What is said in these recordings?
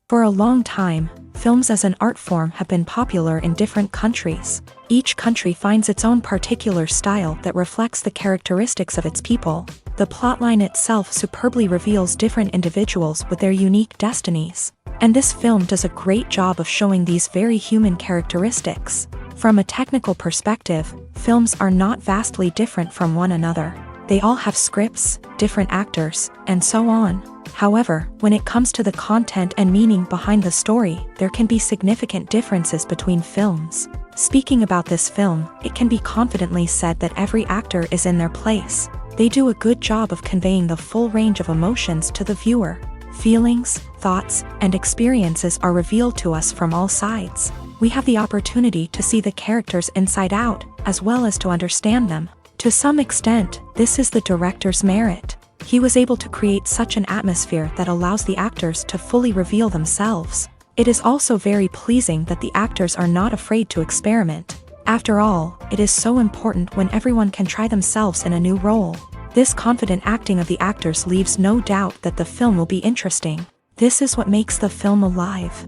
For a long time, films as an art form have been popular in different countries. Each country finds its own particular style that reflects the characteristics of its people. The plotline itself superbly reveals different individuals with their unique destinies. And this film does a great job of showing these very human characteristics. From a technical perspective, films are not vastly different from one another. They all have scripts, different actors, and so on. However, when it comes to the content and meaning behind the story, there can be significant differences between films. Speaking about this film, it can be confidently said that every actor is in their place. They do a good job of conveying the full range of emotions to the viewer. Feelings, thoughts, and experiences are revealed to us from all sides. We have the opportunity to see the characters inside out, as well as to understand them. To some extent, this is the director's merit. He was able to create such an atmosphere that allows the actors to fully reveal themselves. It is also very pleasing that the actors are not afraid to experiment. After all, it is so important when everyone can try themselves in a new role. This confident acting of the actors leaves no doubt that the film will be interesting. This is what makes the film alive.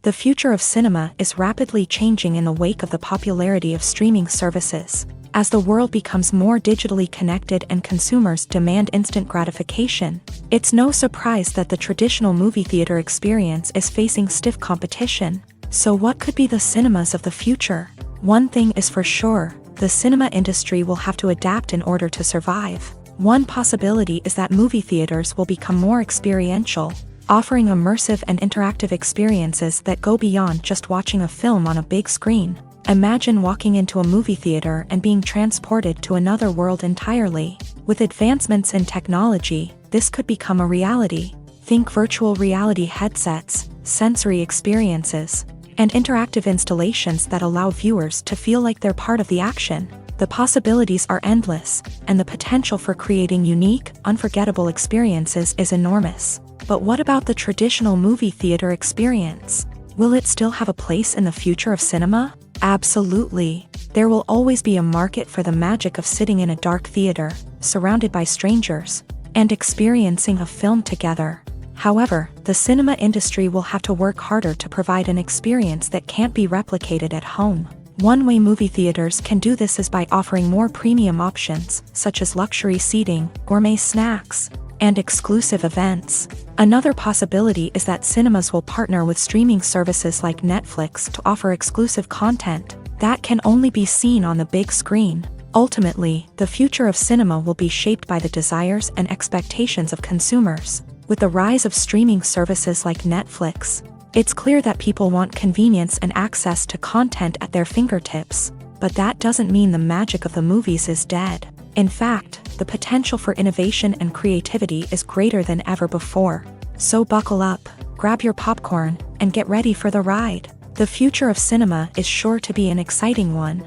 The future of cinema is rapidly changing in the wake of the popularity of streaming services. As the world becomes more digitally connected and consumers demand instant gratification, it's no surprise that the traditional movie theater experience is facing stiff competition. So what could be the cinemas of the future? One thing is for sure, the cinema industry will have to adapt in order to survive. One possibility is that movie theaters will become more experiential, offering immersive and interactive experiences that go beyond just watching a film on a big screen. Imagine walking into a movie theater and being transported to another world entirely. With advancements in technology, this could become a reality. Think virtual reality headsets, sensory experiences, and interactive installations that allow viewers to feel like they're part of the action. The possibilities are endless, and the potential for creating unique, unforgettable experiences is enormous. But what about the traditional movie theater experience? Will it still have a place in the future of cinema? Absolutely. There will always be a market for the magic of sitting in a dark theater, surrounded by strangers, and experiencing a film together. However, the cinema industry will have to work harder to provide an experience that can't be replicated at home. One way movie theaters can do this is by offering more premium options, such as luxury seating, gourmet snacks, and exclusive events. Another possibility is that cinemas will partner with streaming services like Netflix to offer exclusive content that can only be seen on the big screen. Ultimately, the future of cinema will be shaped by the desires and expectations of consumers. With the rise of streaming services like Netflix, it's clear that people want convenience and access to content at their fingertips. But that doesn't mean the magic of the movies is dead. In fact, the potential for innovation and creativity is greater than ever before. So buckle up, grab your popcorn, and get ready for the ride. The future of cinema is sure to be an exciting one.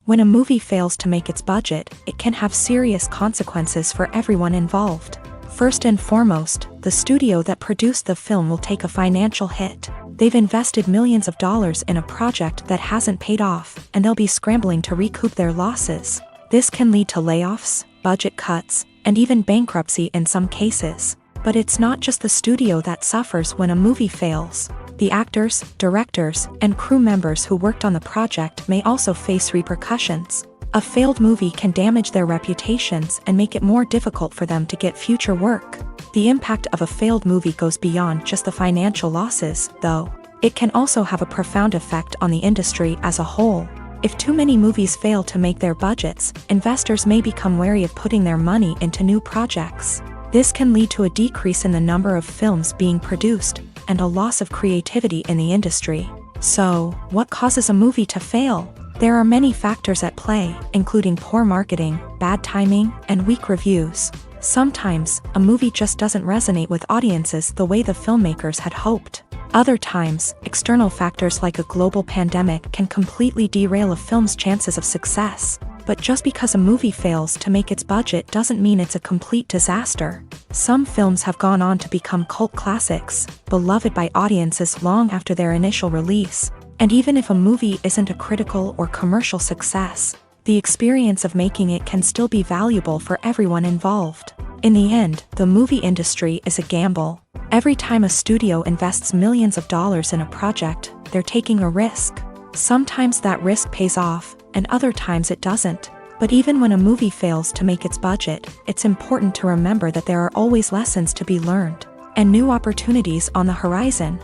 When a movie fails to make its budget, it can have serious consequences for everyone involved. First and foremost, the studio that produced the film will take a financial hit. They've invested millions of dollars in a project that hasn't paid off, and they'll be scrambling to recoup their losses. This can lead to layoffs, budget cuts, and even bankruptcy in some cases. But it's not just the studio that suffers when a movie fails. The actors, directors, and crew members who worked on the project may also face repercussions. A failed movie can damage their reputations and make it more difficult for them to get future work. The impact of a failed movie goes beyond just the financial losses, though. It can also have a profound effect on the industry as a whole. If too many movies fail to make their budgets, investors may become wary of putting their money into new projects. This can lead to a decrease in the number of films being produced, and a loss of creativity in the industry. So, what causes a movie to fail? There are many factors at play, including poor marketing, bad timing, and weak reviews. Sometimes, a movie just doesn't resonate with audiences the way the filmmakers had hoped. Other times, external factors like a global pandemic can completely derail a film's chances of success. But just because a movie fails to make its budget doesn't mean it's a complete disaster. Some films have gone on to become cult classics, beloved by audiences long after their initial release. And even if a movie isn't a critical or commercial success, the experience of making it can still be valuable for everyone involved. In the end, the movie industry is a gamble. Every time a studio invests millions of dollars in a project, they're taking a risk. Sometimes that risk pays off, and other times it doesn't. But even when a movie fails to make its budget, it's important to remember that there are always lessons to be learned, and new opportunities on the horizon.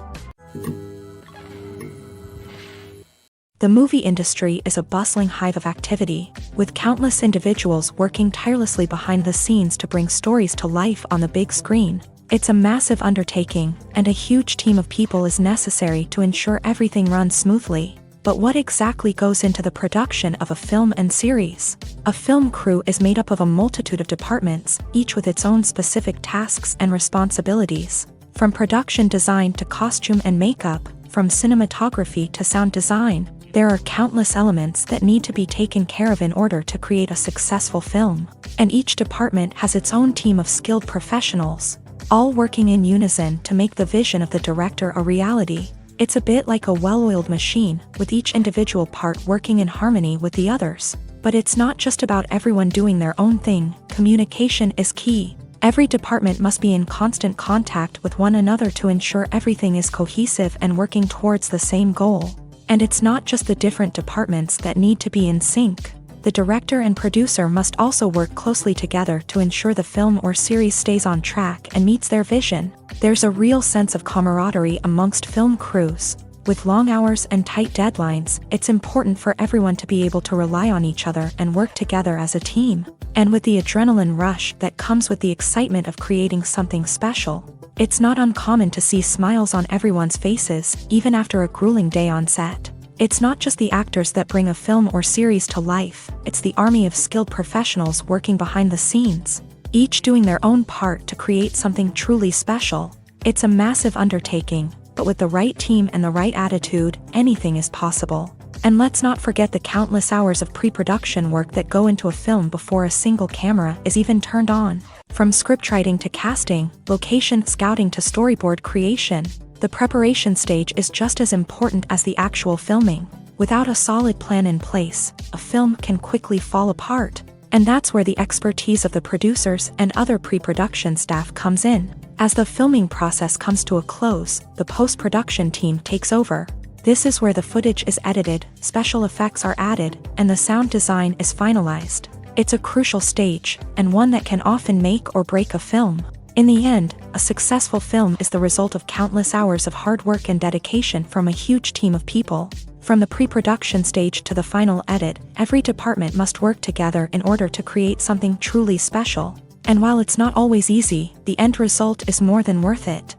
The movie industry is a bustling hive of activity, with countless individuals working tirelessly behind the scenes to bring stories to life on the big screen. It's a massive undertaking, and a huge team of people is necessary to ensure everything runs smoothly. But what exactly goes into the production of a film and series? A film crew is made up of a multitude of departments, each with its own specific tasks and responsibilities. From production design to costume and makeup, from cinematography to sound design, there are countless elements that need to be taken care of in order to create a successful film. And each department has its own team of skilled professionals, all working in unison to make the vision of the director a reality. It's a bit like a well-oiled machine, with each individual part working in harmony with the others. But it's not just about everyone doing their own thing. Communication is key. Every department must be in constant contact with one another to ensure everything is cohesive and working towards the same goal. And it's not just the different departments that need to be in sync. The director and producer must also work closely together to ensure the film or series stays on track and meets their vision. There's a real sense of camaraderie amongst film crews. With long hours and tight deadlines, it's important for everyone to be able to rely on each other and work together as a team. And with the adrenaline rush that comes with the excitement of creating something special, it's not uncommon to see smiles on everyone's faces, even after a grueling day on set. It's not just the actors that bring a film or series to life, it's the army of skilled professionals working behind the scenes, each doing their own part to create something truly special. It's a massive undertaking, but with the right team and the right attitude, anything is possible. And let's not forget the countless hours of pre-production work that go into a film before a single camera is even turned on. From scriptwriting to casting, location scouting to storyboard creation, the preparation stage is just as important as the actual filming. Without a solid plan in place, a film can quickly fall apart. And that's where the expertise of the producers and other pre-production staff comes in. As the filming process comes to a close, the post-production team takes over. This is where the footage is edited, special effects are added, and the sound design is finalized. It's a crucial stage, and one that can often make or break a film. In the end, a successful film is the result of countless hours of hard work and dedication from a huge team of people. From the pre-production stage to the final edit, every department must work together in order to create something truly special. And while it's not always easy, the end result is more than worth it.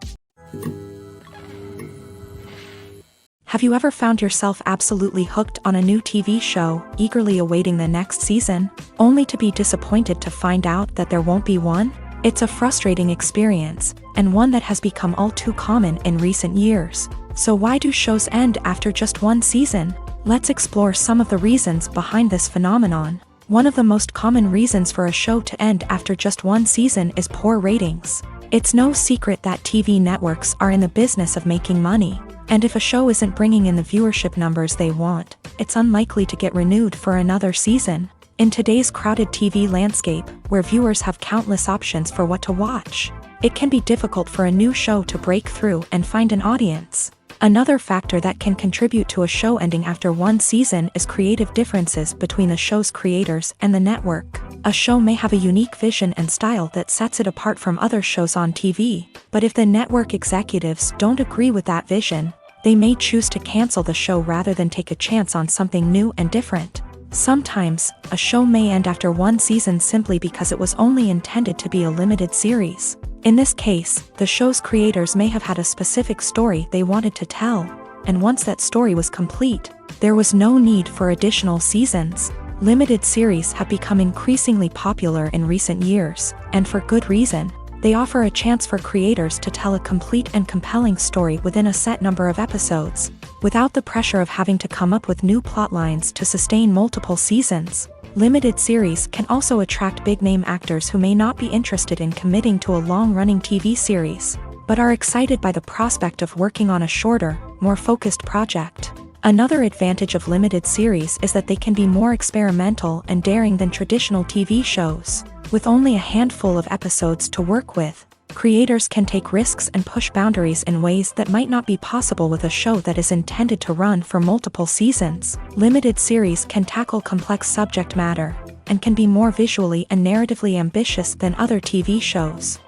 Have you ever found yourself absolutely hooked on a new TV show, eagerly awaiting the next season, only to be disappointed to find out that there won't be one? It's a frustrating experience, and one that has become all too common in recent years. So why do shows end after just one season? Let's explore some of the reasons behind this phenomenon. One of the most common reasons for a show to end after just one season is poor ratings. It's no secret that TV networks are in the business of making money, and if a show isn't bringing in the viewership numbers they want, it's unlikely to get renewed for another season. In today's crowded TV landscape, where viewers have countless options for what to watch, it can be difficult for a new show to break through and find an audience. Another factor that can contribute to a show ending after one season is creative differences between the show's creators and the network. A show may have a unique vision and style that sets it apart from other shows on TV, but if the network executives don't agree with that vision, they may choose to cancel the show rather than take a chance on something new and different. Sometimes, a show may end after one season simply because it was only intended to be a limited series. In this case, the show's creators may have had a specific story they wanted to tell, and once that story was complete, there was no need for additional seasons. Limited series have become increasingly popular in recent years, and for good reason. They offer a chance for creators to tell a complete and compelling story within a set number of episodes, without the pressure of having to come up with new plotlines to sustain multiple seasons. Limited series can also attract big-name actors who may not be interested in committing to a long-running TV series, but are excited by the prospect of working on a shorter, more focused project. Another advantage of limited series is that they can be more experimental and daring than traditional TV shows. With only a handful of episodes to work with, creators can take risks and push boundaries in ways that might not be possible with a show that is intended to run for multiple seasons. Limited series can tackle complex subject matter, and can be more visually and narratively ambitious than other TV shows.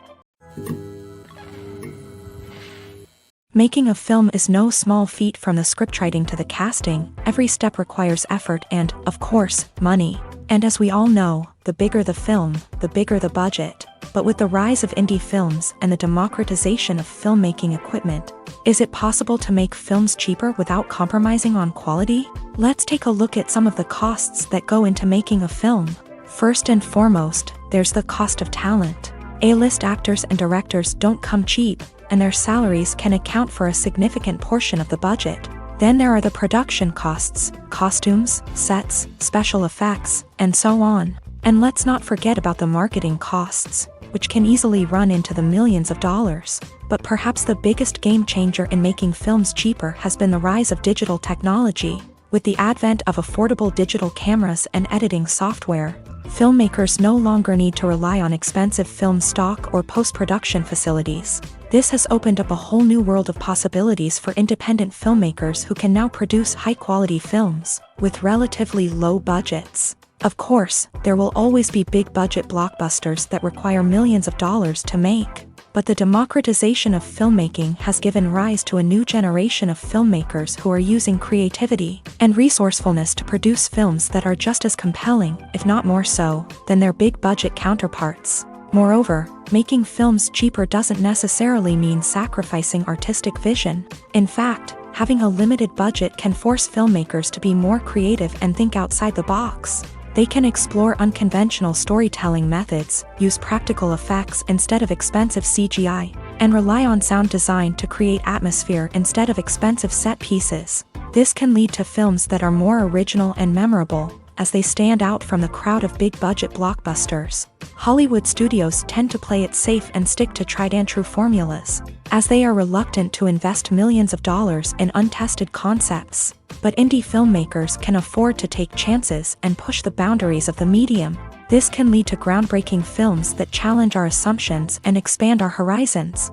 Making a film is no small feat. From the scriptwriting to the casting, every step requires effort and, of course, money. And as we all know, the bigger the film, the bigger the budget. But with the rise of indie films and the democratization of filmmaking equipment, is it possible to make films cheaper without compromising on quality? Let's take a look at some of the costs that go into making a film. First and foremost, there's the cost of talent. A-list actors and directors don't come cheap, and their salaries can account for a significant portion of the budget. Then there are the production costs, costumes, sets, special effects, and so on. And let's not forget about the marketing costs, which can easily run into the millions of dollars. But perhaps the biggest game changer in making films cheaper has been the rise of digital technology. With the advent of affordable digital cameras and editing software, filmmakers no longer need to rely on expensive film stock or post-production facilities. This has opened up a whole new world of possibilities for independent filmmakers who can now produce high-quality films with relatively low budgets. Of course, there will always be big-budget blockbusters that require millions of dollars to make, but the democratization of filmmaking has given rise to a new generation of filmmakers who are using creativity and resourcefulness to produce films that are just as compelling, if not more so, than their big-budget counterparts. Moreover, making films cheaper doesn't necessarily mean sacrificing artistic vision. In fact, having a limited budget can force filmmakers to be more creative and think outside the box. They can explore unconventional storytelling methods, use practical effects instead of expensive CGI, and rely on sound design to create atmosphere instead of expensive set pieces. This can lead to films that are more original and memorable, as they stand out from the crowd of big-budget blockbusters. Hollywood studios tend to play it safe and stick to tried-and-true formulas, as they are reluctant to invest millions of dollars in untested concepts. But indie filmmakers can afford to take chances and push the boundaries of the medium. This can lead to groundbreaking films that challenge our assumptions and expand our horizons.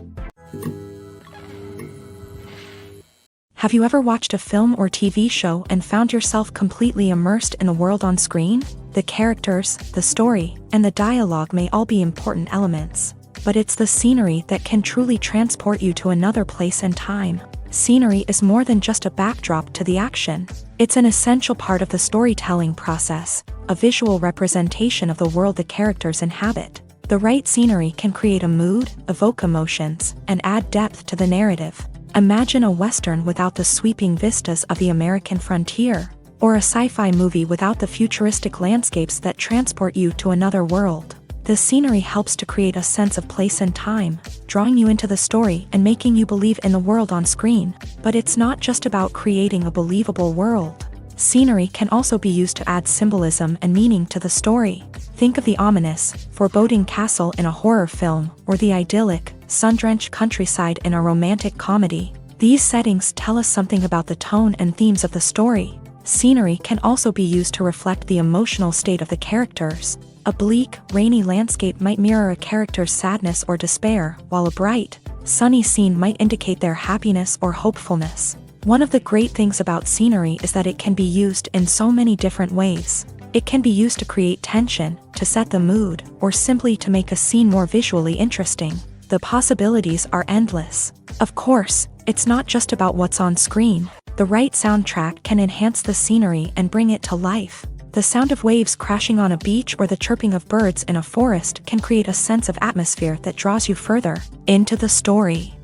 Have you ever watched a film or TV show and found yourself completely immersed in the world on screen? The characters, the story, and the dialogue may all be important elements, but it's the scenery that can truly transport you to another place and time. Scenery is more than just a backdrop to the action. It's an essential part of the storytelling process, a visual representation of the world the characters inhabit. The right scenery can create a mood, evoke emotions, and add depth to the narrative. Imagine a Western without the sweeping vistas of the American frontier, or a sci-fi movie without the futuristic landscapes that transport you to another world. The scenery helps to create a sense of place and time, drawing you into the story and making you believe in the world on screen. But it's not just about creating a believable world. Scenery can also be used to add symbolism and meaning to the story. Think of the ominous, foreboding castle in a horror film, or the idyllic, sun-drenched countryside in a romantic comedy. These settings tell us something about the tone and themes of the story. Scenery can also be used to reflect the emotional state of the characters. A bleak, rainy landscape might mirror a character's sadness or despair, while a bright, sunny scene might indicate their happiness or hopefulness. One of the great things about scenery is that it can be used in so many different ways. It can be used to create tension, to set the mood, or simply to make a scene more visually interesting. The possibilities are endless. Of course, it's not just about what's on screen. The right soundtrack can enhance the scenery and bring it to life. The sound of waves crashing on a beach or the chirping of birds in a forest can create a sense of atmosphere that draws you further into the story.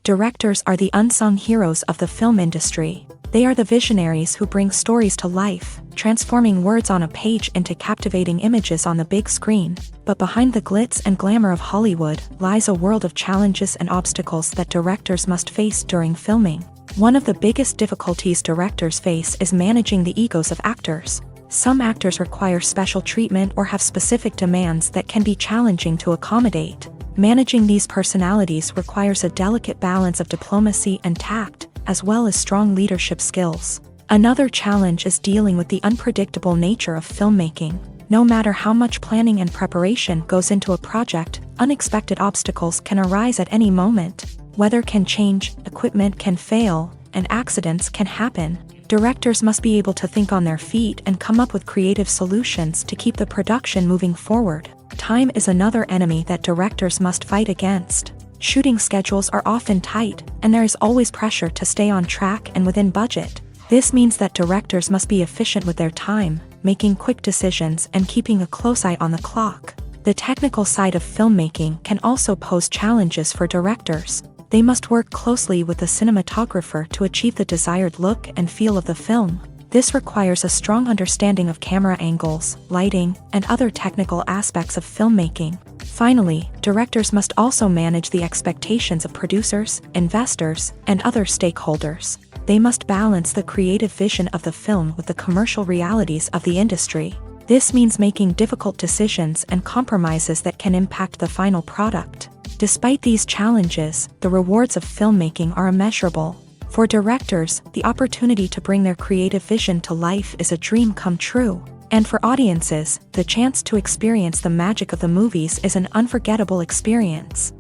Directors are the unsung heroes of the film industry. They are the visionaries who bring stories to life, transforming words on a page into captivating images on the big screen. But behind the glitz and glamour of Hollywood lies a world of challenges and obstacles that directors must face during filming. One of the biggest difficulties directors face is managing the egos of actors. Some actors require special treatment or have specific demands that can be challenging to accommodate. Managing these personalities requires a delicate balance of diplomacy and tact, as well as strong leadership skills. Another challenge is dealing with the unpredictable nature of filmmaking. No matter how much planning and preparation goes into a project, unexpected obstacles can arise at any moment. Weather can change, equipment can fail, and accidents can happen. Directors must be able to think on their feet and come up with creative solutions to keep the production moving forward. Time is another enemy that directors must fight against. Shooting schedules are often tight, and there is always pressure to stay on track and within budget. This means that directors must be efficient with their time, making quick decisions and keeping a close eye on the clock. The technical side of filmmaking can also pose challenges for directors. They must work closely with the cinematographer to achieve the desired look and feel of the film. This requires a strong understanding of camera angles, lighting, and other technical aspects of filmmaking. Finally, directors must also manage the expectations of producers, investors, and other stakeholders. They must balance the creative vision of the film with the commercial realities of the industry. This means making difficult decisions and compromises that can impact the final product. Despite these challenges, the rewards of filmmaking are immeasurable. For directors, the opportunity to bring their creative vision to life is a dream come true. And for audiences, the chance to experience the magic of the movies is an unforgettable experience.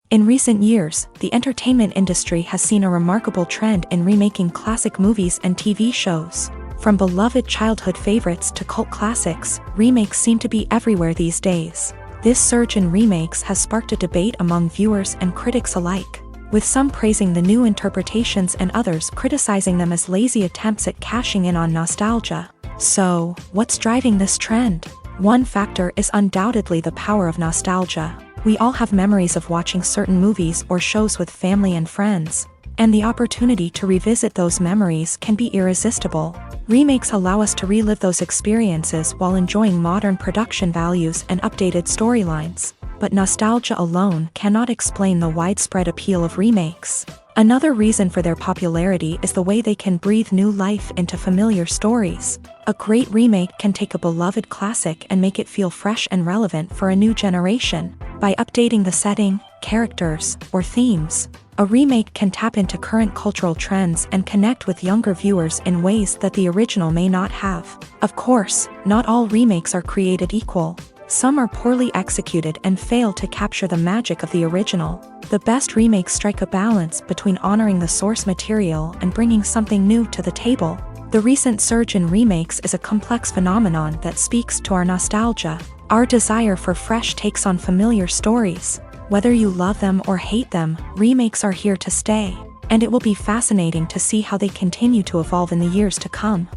In recent years, the entertainment industry has seen a remarkable trend in remaking classic movies and TV shows. From beloved childhood favorites to cult classics, remakes seem to be everywhere these days. This surge in remakes has sparked a debate among viewers and critics alike, with some praising the new interpretations and others criticizing them as lazy attempts at cashing in on nostalgia. So, what's driving this trend? One factor is undoubtedly the power of nostalgia. We all have memories of watching certain movies or shows with family and friends, and the opportunity to revisit those memories can be irresistible. Remakes allow us to relive those experiences while enjoying modern production values and updated storylines. But nostalgia alone cannot explain the widespread appeal of remakes. Another reason for their popularity is the way they can breathe new life into familiar stories. A great remake can take a beloved classic and make it feel fresh and relevant for a new generation. By updating the setting, characters, or themes, a remake can tap into current cultural trends and connect with younger viewers in ways that the original may not have. Of course, not all remakes are created equal. Some are poorly executed and fail to capture the magic of the original. The best remakes strike a balance between honoring the source material and bringing something new to the table. The recent surge in remakes is a complex phenomenon that speaks to our nostalgia, our desire for fresh takes on familiar stories. Whether you love them or hate them, remakes are here to stay, and it will be fascinating to see how they continue to evolve in the years to come.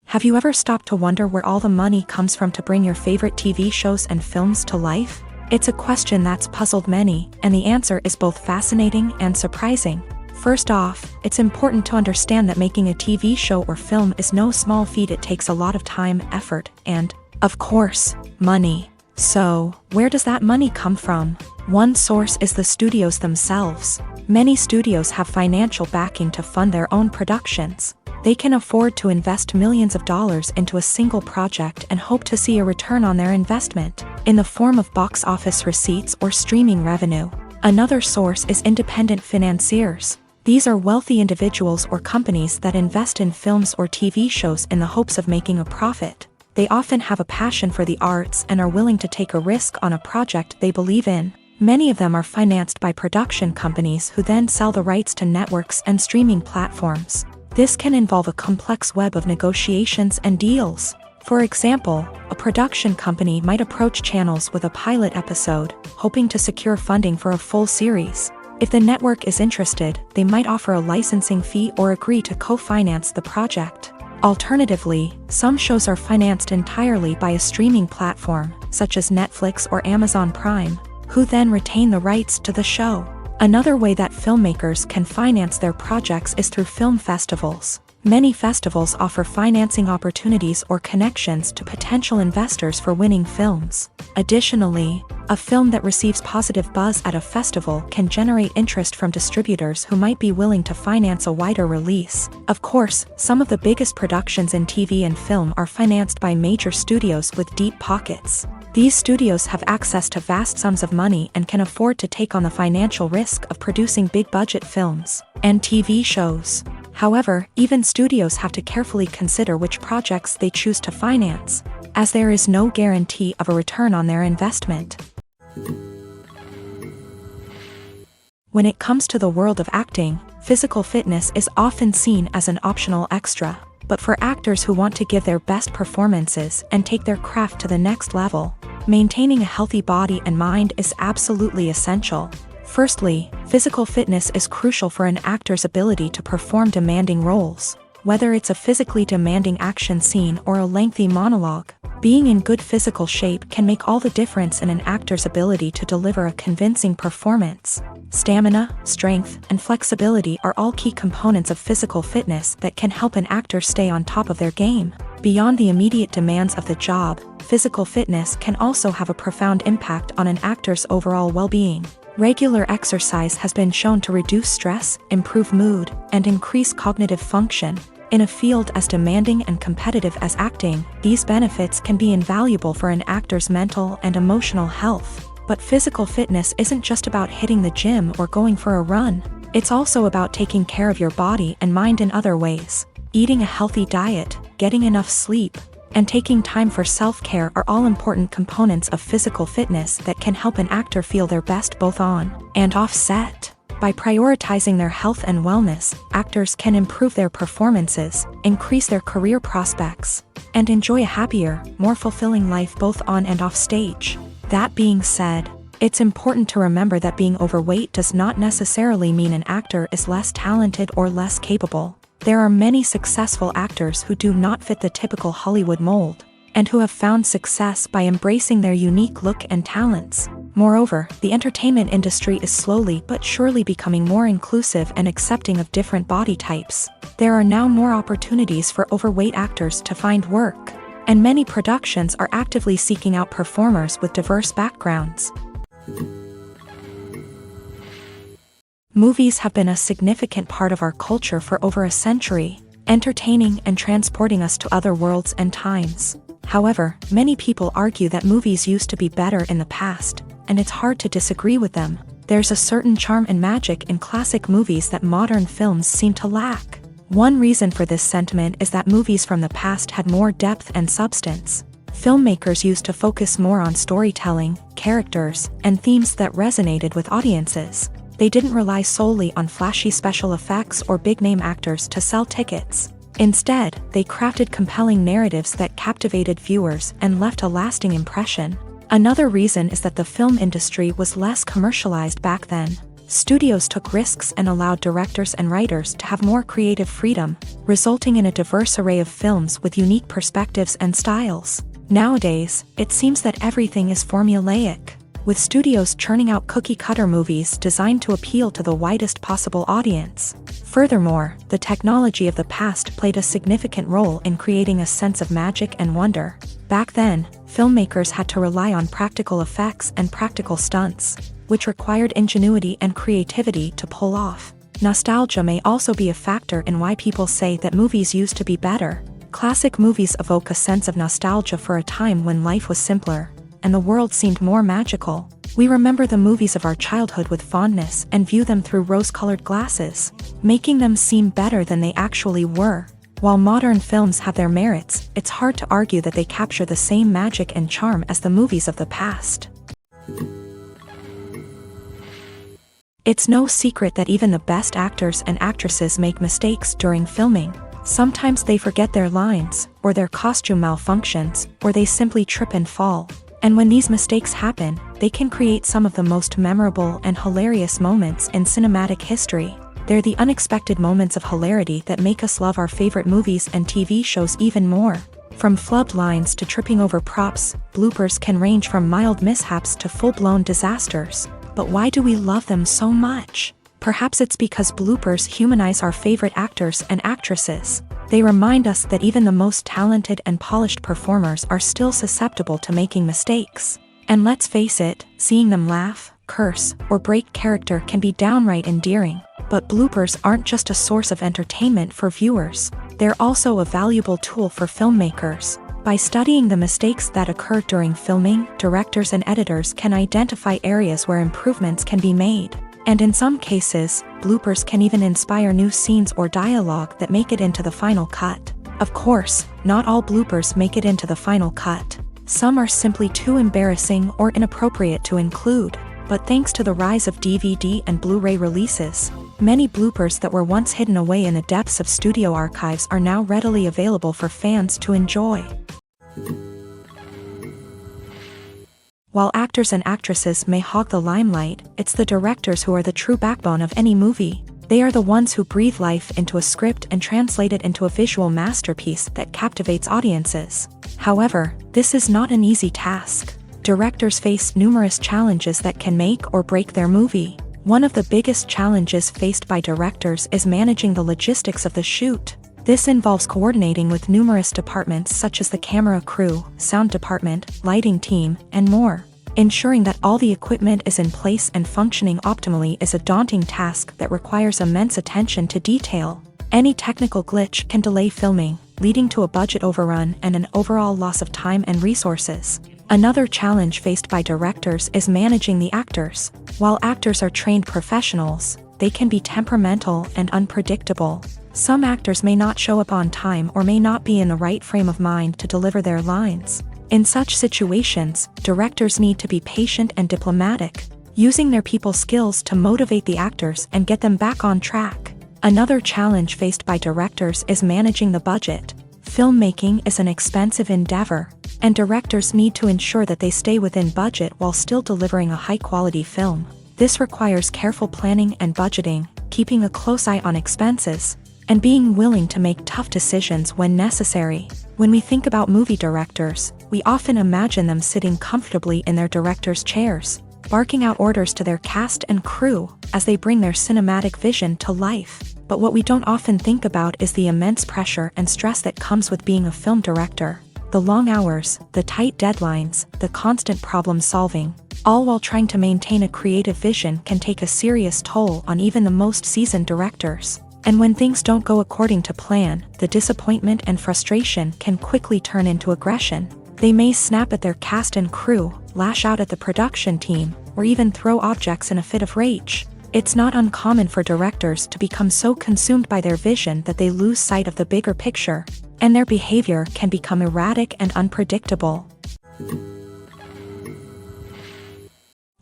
Have you ever stopped to wonder where all the money comes from to bring your favorite TV shows and films to life? It's a question that's puzzled many, and the answer is both fascinating and surprising. First off, it's important to understand that making a TV show or film is no small feat. It takes a lot of time, effort, and, of course, money. So, where does that money come from? One source is the studios themselves. Many studios have financial backing to fund their own productions. They can afford to invest millions of dollars into a single project and hope to see a return on their investment, in the form of box office receipts or streaming revenue. Another source is independent financiers. These are wealthy individuals or companies that invest in films or TV shows in the hopes of making a profit. They often have a passion for the arts and are willing to take a risk on a project they believe in. Many of them are financed by production companies who then sell the rights to networks and streaming platforms. This can involve a complex web of negotiations and deals. For example, a production company might approach channels with a pilot episode, hoping to secure funding for a full series. If the network is interested, they might offer a licensing fee or agree to co-finance the project. Alternatively, some shows are financed entirely by a streaming platform, such as Netflix or Amazon Prime, who then retain the rights to the show. Another way that filmmakers can finance their projects is through film festivals. Many festivals offer financing opportunities or connections to potential investors for winning films. Additionally, a film that receives positive buzz at a festival can generate interest from distributors who might be willing to finance a wider release. Of course, some of the biggest productions in TV and film are financed by major studios with deep pockets. These studios have access to vast sums of money and can afford to take on the financial risk of producing big-budget films and TV shows. However, even studios have to carefully consider which projects they choose to finance, as there is no guarantee of a return on their investment. When it comes to the world of acting, physical fitness is often seen as an optional extra. But for actors who want to give their best performances and take their craft to the next level, maintaining a healthy body and mind is absolutely essential. Firstly, physical fitness is crucial for an actor's ability to perform demanding roles. Whether it's a physically demanding action scene or a lengthy monologue, being in good physical shape can make all the difference in an actor's ability to deliver a convincing performance. Stamina, strength, and flexibility are all key components of physical fitness that can help an actor stay on top of their game. Beyond the immediate demands of the job, physical fitness can also have a profound impact on an actor's overall well-being. Regular exercise has been shown to reduce stress, improve mood, and increase cognitive function. In a field as demanding and competitive as acting, these benefits can be invaluable for an actor's mental and emotional health. But physical fitness isn't just about hitting the gym or going for a run. It's also about taking care of your body and mind in other ways. Eating a healthy diet, getting enough sleep, and taking time for self-care are all important components of physical fitness that can help an actor feel their best both on and off set. By prioritizing their health and wellness, actors can improve their performances, increase their career prospects, and enjoy a happier, more fulfilling life both on and off stage. That being said, it's important to remember that being overweight does not necessarily mean an actor is less talented or less capable. There are many successful actors who do not fit the typical Hollywood mold, and who have found success by embracing their unique look and talents. Moreover, the entertainment industry is slowly but surely becoming more inclusive and accepting of different body types. There are now more opportunities for overweight actors to find work, and many productions are actively seeking out performers with diverse backgrounds. Movies have been a significant part of our culture for over a century, entertaining and transporting us to other worlds and times. However, many people argue that movies used to be better in the past, and it's hard to disagree with them. There's a certain charm and magic in classic movies that modern films seem to lack. One reason for this sentiment is that movies from the past had more depth and substance. Filmmakers used to focus more on storytelling, characters, and themes that resonated with audiences. They didn't rely solely on flashy special effects or big-name actors to sell tickets. Instead, they crafted compelling narratives that captivated viewers and left a lasting impression. Another reason is that the film industry was less commercialized back then. Studios took risks and allowed directors and writers to have more creative freedom, resulting in a diverse array of films with unique perspectives and styles. Nowadays, it seems that everything is formulaic, with studios churning out cookie-cutter movies designed to appeal to the widest possible audience. Furthermore, the technology of the past played a significant role in creating a sense of magic and wonder. Back then, filmmakers had to rely on practical effects and practical stunts, which required ingenuity and creativity to pull off. Nostalgia may also be a factor in why people say that movies used to be better. Classic movies evoke a sense of nostalgia for a time when life was simpler, and the world seemed more magical. We remember the movies of our childhood with fondness and view them through rose-colored glasses, making them seem better than they actually were. While modern films have their merits, it's hard to argue that they capture the same magic and charm as the movies of the past. It's no secret that even the best actors and actresses make mistakes during filming. Sometimes they forget their lines, or their costume malfunctions, or they simply trip and fall. And when these mistakes happen, they can create some of the most memorable and hilarious moments in cinematic history. They're the unexpected moments of hilarity that make us love our favorite movies and TV shows even more. From flubbed lines to tripping over props, bloopers can range from mild mishaps to full-blown disasters. But why do we love them so much? Perhaps it's because bloopers humanize our favorite actors and actresses. They remind us that even the most talented and polished performers are still susceptible to making mistakes. And let's face it, seeing them laugh, curse, or break character can be downright endearing. But bloopers aren't just a source of entertainment for viewers. They're also a valuable tool for filmmakers. By studying the mistakes that occur during filming, directors and editors can identify areas where improvements can be made. And in some cases, bloopers can even inspire new scenes or dialogue that make it into the final cut. Of course, not all bloopers make it into the final cut. Some are simply too embarrassing or inappropriate to include. But thanks to the rise of DVD and Blu-ray releases, many bloopers that were once hidden away in the depths of studio archives are now readily available for fans to enjoy. While actors and actresses may hog the limelight, it's the directors who are the true backbone of any movie. They are the ones who breathe life into a script and translate it into a visual masterpiece that captivates audiences. However, this is not an easy task. Directors face numerous challenges that can make or break their movie. One of the biggest challenges faced by directors is managing the logistics of the shoot. This involves coordinating with numerous departments such as the camera crew, sound department, lighting team, and more. Ensuring that all the equipment is in place and functioning optimally is a daunting task that requires immense attention to detail. Any technical glitch can delay filming, leading to a budget overrun and an overall loss of time and resources. Another challenge faced by directors is managing the actors. While actors are trained professionals, they can be temperamental and unpredictable. Some actors may not show up on time or may not be in the right frame of mind to deliver their lines. In such situations, directors need to be patient and diplomatic, using their people skills to motivate the actors and get them back on track. Another challenge faced by directors is managing the budget. Filmmaking is an expensive endeavor, and directors need to ensure that they stay within budget while still delivering a high-quality film. This requires careful planning and budgeting, keeping a close eye on expenses, and being willing to make tough decisions when necessary. When we think about movie directors, we often imagine them sitting comfortably in their director's chairs, barking out orders to their cast and crew as they bring their cinematic vision to life. But what we don't often think about is the immense pressure and stress that comes with being a film director. The long hours, the tight deadlines, the constant problem solving, all while trying to maintain a creative vision can take a serious toll on even the most seasoned directors. And when things don't go according to plan, the disappointment and frustration can quickly turn into aggression. They may snap at their cast and crew, lash out at the production team, or even throw objects in a fit of rage. It's not uncommon for directors to become so consumed by their vision that they lose sight of the bigger picture, and their behavior can become erratic and unpredictable.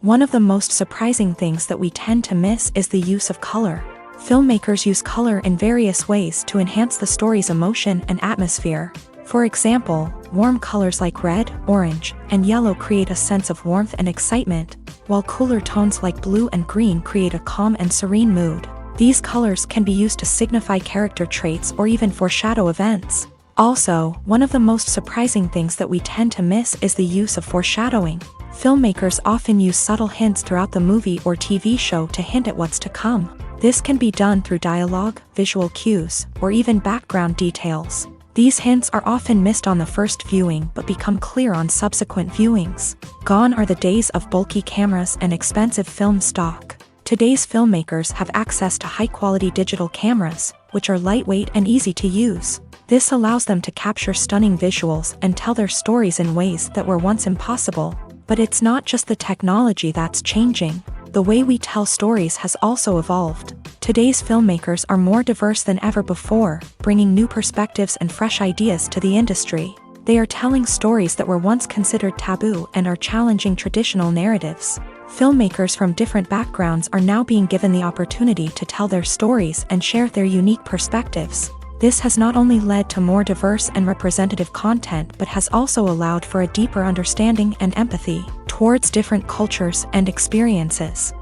One of the most surprising things that we tend to miss is the use of color. Filmmakers use color in various ways to enhance the story's emotion and atmosphere. For example, warm colors like red, orange, and yellow create a sense of warmth and excitement, while cooler tones like blue and green create a calm and serene mood. These colors can be used to signify character traits or even foreshadow events. Also, one of the most surprising things that we tend to miss is the use of foreshadowing. Filmmakers often use subtle hints throughout the movie or TV show to hint at what's to come. This can be done through dialogue, visual cues, or even background details. These hints are often missed on the first viewing but become clear on subsequent viewings. Gone are the days of bulky cameras and expensive film stock. Today's filmmakers have access to high-quality digital cameras, which are lightweight and easy to use. This allows them to capture stunning visuals and tell their stories in ways that were once impossible. But it's not just the technology that's changing. The way we tell stories has also evolved. Today's filmmakers are more diverse than ever before, bringing new perspectives and fresh ideas to the industry. They are telling stories that were once considered taboo and are challenging traditional narratives. Filmmakers from different backgrounds are now being given the opportunity to tell their stories and share their unique perspectives. This has not only led to more diverse and representative content but has also allowed for a deeper understanding and empathy towards different cultures and experiences.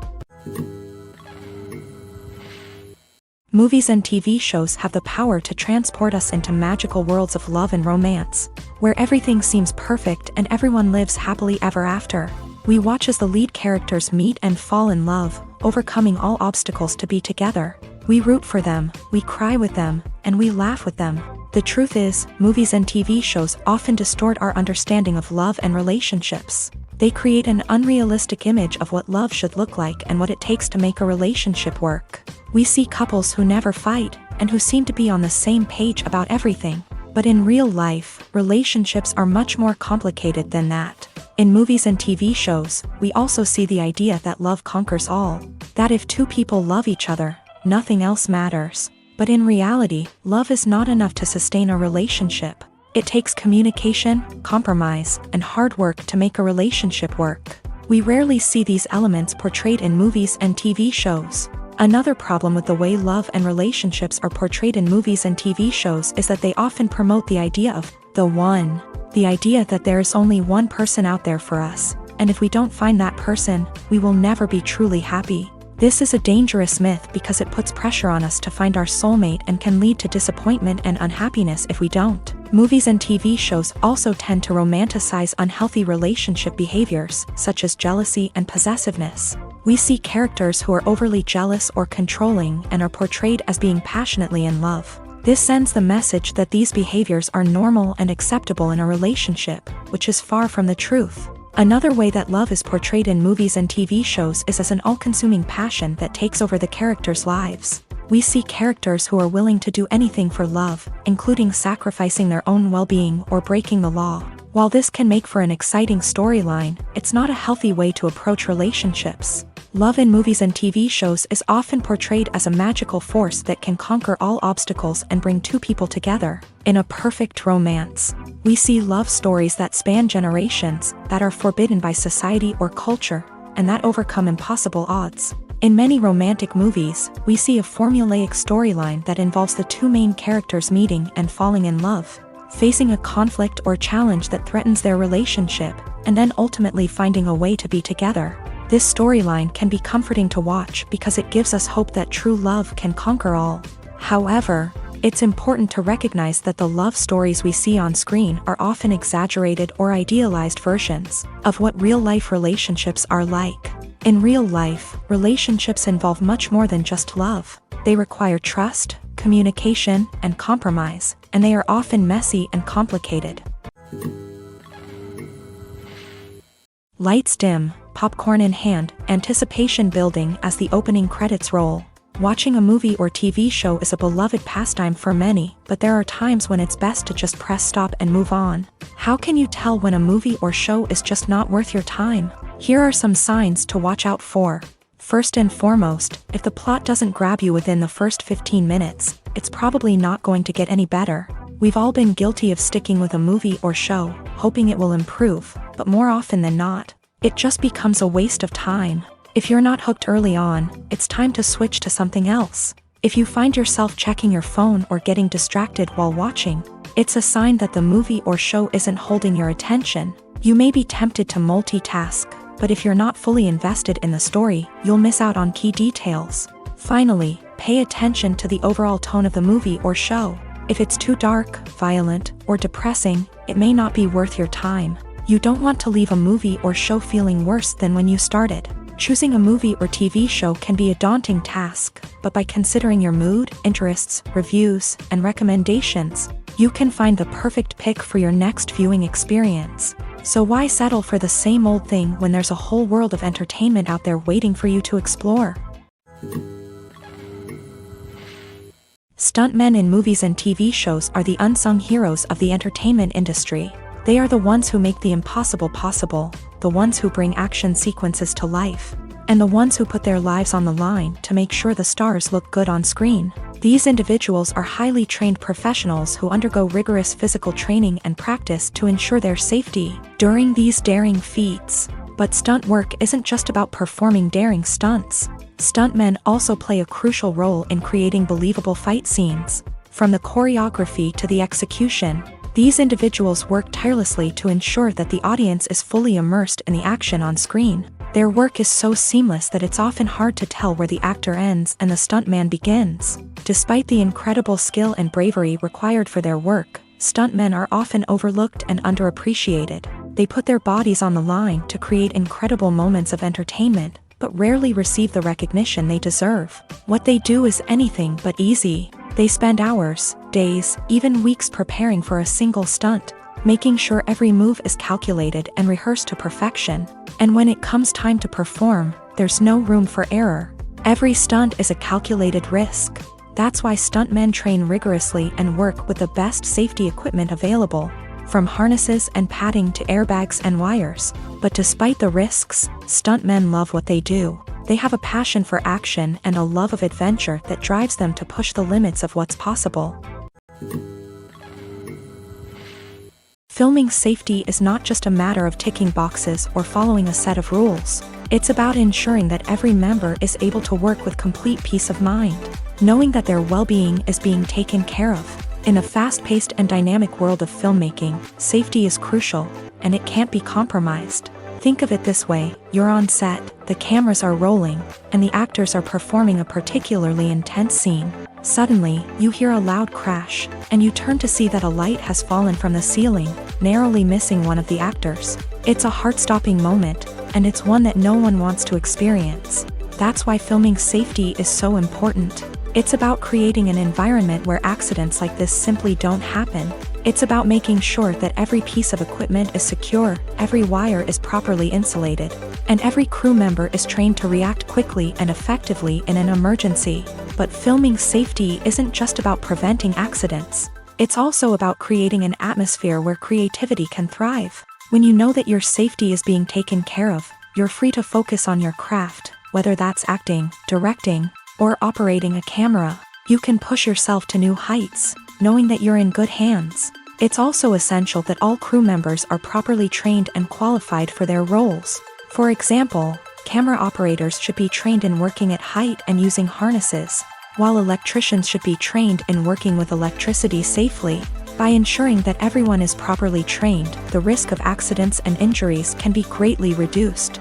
Movies and TV shows have the power to transport us into magical worlds of love and romance, where everything seems perfect and everyone lives happily ever after. We watch as the lead characters meet and fall in love, overcoming all obstacles to be together. We root for them, we cry with them, and we laugh with them. The truth is, movies and TV shows often distort our understanding of love and relationships. They create an unrealistic image of what love should look like and what it takes to make a relationship work. We see couples who never fight, and who seem to be on the same page about everything. But in real life, relationships are much more complicated than that. In movies and TV shows, we also see the idea that love conquers all. That if two people love each other, nothing else matters. But in reality, love is not enough to sustain a relationship. It takes communication, compromise, and hard work to make a relationship work. We rarely see these elements portrayed in movies and TV shows. Another problem with the way love and relationships are portrayed in movies and TV shows is that they often promote the idea of the one. The idea that there is only one person out there for us, and if we don't find that person, we will never be truly happy. This is a dangerous myth because it puts pressure on us to find our soulmate and can lead to disappointment and unhappiness if we don't. Movies and TV shows also tend to romanticize unhealthy relationship behaviors, such as jealousy and possessiveness. We see characters who are overly jealous or controlling and are portrayed as being passionately in love. This sends the message that these behaviors are normal and acceptable in a relationship, which is far from the truth. Another way that love is portrayed in movies and TV shows is as an all-consuming passion that takes over the characters' lives. We see characters who are willing to do anything for love, including sacrificing their own well-being or breaking the law. While this can make for an exciting storyline, it's not a healthy way to approach relationships. Love in movies and TV shows is often portrayed as a magical force that can conquer all obstacles and bring two people together in a perfect romance. We see love stories that span generations, that are forbidden by society or culture, and that overcome impossible odds. In many romantic movies, we see a formulaic storyline that involves the two main characters meeting and falling in love, facing a conflict or challenge that threatens their relationship, and then ultimately finding a way to be together. This storyline can be comforting to watch because it gives us hope that true love can conquer all. However, it's important to recognize that the love stories we see on screen are often exaggerated or idealized versions of what real-life relationships are like. In real life, relationships involve much more than just love. They require trust, communication, and compromise, and they are often messy and complicated. Lights dim, popcorn in hand, anticipation building as the opening credits roll. Watching a movie or TV show is a beloved pastime for many, but there are times when it's best to just press stop and move on. How can you tell when a movie or show is just not worth your time? Here are some signs to watch out for. First and foremost, if the plot doesn't grab you within the first 15 minutes, it's probably not going to get any better. We've all been guilty of sticking with a movie or show, hoping it will improve, but more often than not, it just becomes a waste of time. If you're not hooked early on, it's time to switch to something else. If you find yourself checking your phone or getting distracted while watching, it's a sign that the movie or show isn't holding your attention. You may be tempted to multitask, but if you're not fully invested in the story, you'll miss out on key details. Finally, pay attention to the overall tone of the movie or show. If it's too dark, violent, or depressing, it may not be worth your time. You don't want to leave a movie or show feeling worse than when you started. Choosing a movie or TV show can be a daunting task, but by considering your mood, interests, reviews, and recommendations, you can find the perfect pick for your next viewing experience. So why settle for the same old thing when there's a whole world of entertainment out there waiting for you to explore? Stuntmen in movies and TV shows are the unsung heroes of the entertainment industry. They are the ones who make the impossible possible, the ones who bring action sequences to life, and the ones who put their lives on the line to make sure the stars look good on screen. These individuals are highly trained professionals who undergo rigorous physical training and practice to ensure their safety during these daring feats. But stunt work isn't just about performing daring stunts. Stuntmen also play a crucial role in creating believable fight scenes. From the choreography to the execution, these individuals work tirelessly to ensure that the audience is fully immersed in the action on screen. Their work is so seamless that it's often hard to tell where the actor ends and the stuntman begins. Despite the incredible skill and bravery required for their work, stuntmen are often overlooked and underappreciated. They put their bodies on the line to create incredible moments of entertainment, but rarely receive the recognition they deserve. What they do is anything but easy. They spend hours, days, even weeks preparing for a single stunt, making sure every move is calculated and rehearsed to perfection. And when it comes time to perform, there's no room for error. Every stunt is a calculated risk. That's why stuntmen train rigorously and work with the best safety equipment available, from harnesses and padding to airbags and wires. But despite the risks, stuntmen love what they do. They have a passion for action and a love of adventure that drives them to push the limits of what's possible. Filming safety is not just a matter of ticking boxes or following a set of rules. It's about ensuring that every member is able to work with complete peace of mind, knowing that their well-being is being taken care of. In a fast-paced and dynamic world of filmmaking, safety is crucial, and it can't be compromised. Think of it this way: you're on set, the cameras are rolling, and the actors are performing a particularly intense scene. Suddenly, you hear a loud crash, and you turn to see that a light has fallen from the ceiling, narrowly missing one of the actors. It's a heart-stopping moment, and it's one that no one wants to experience. That's why filming safety is so important. It's about creating an environment where accidents like this simply don't happen. It's about making sure that every piece of equipment is secure, every wire is properly insulated, and every crew member is trained to react quickly and effectively in an emergency. But filming safety isn't just about preventing accidents. It's also about creating an atmosphere where creativity can thrive. When you know that your safety is being taken care of, you're free to focus on your craft, whether that's acting, directing, or operating a camera. You can push yourself to new heights, knowing that you're in good hands. It's also essential that all crew members are properly trained and qualified for their roles. For example, camera operators should be trained in working at height and using harnesses, while electricians should be trained in working with electricity safely. By ensuring that everyone is properly trained, the risk of accidents and injuries can be greatly reduced.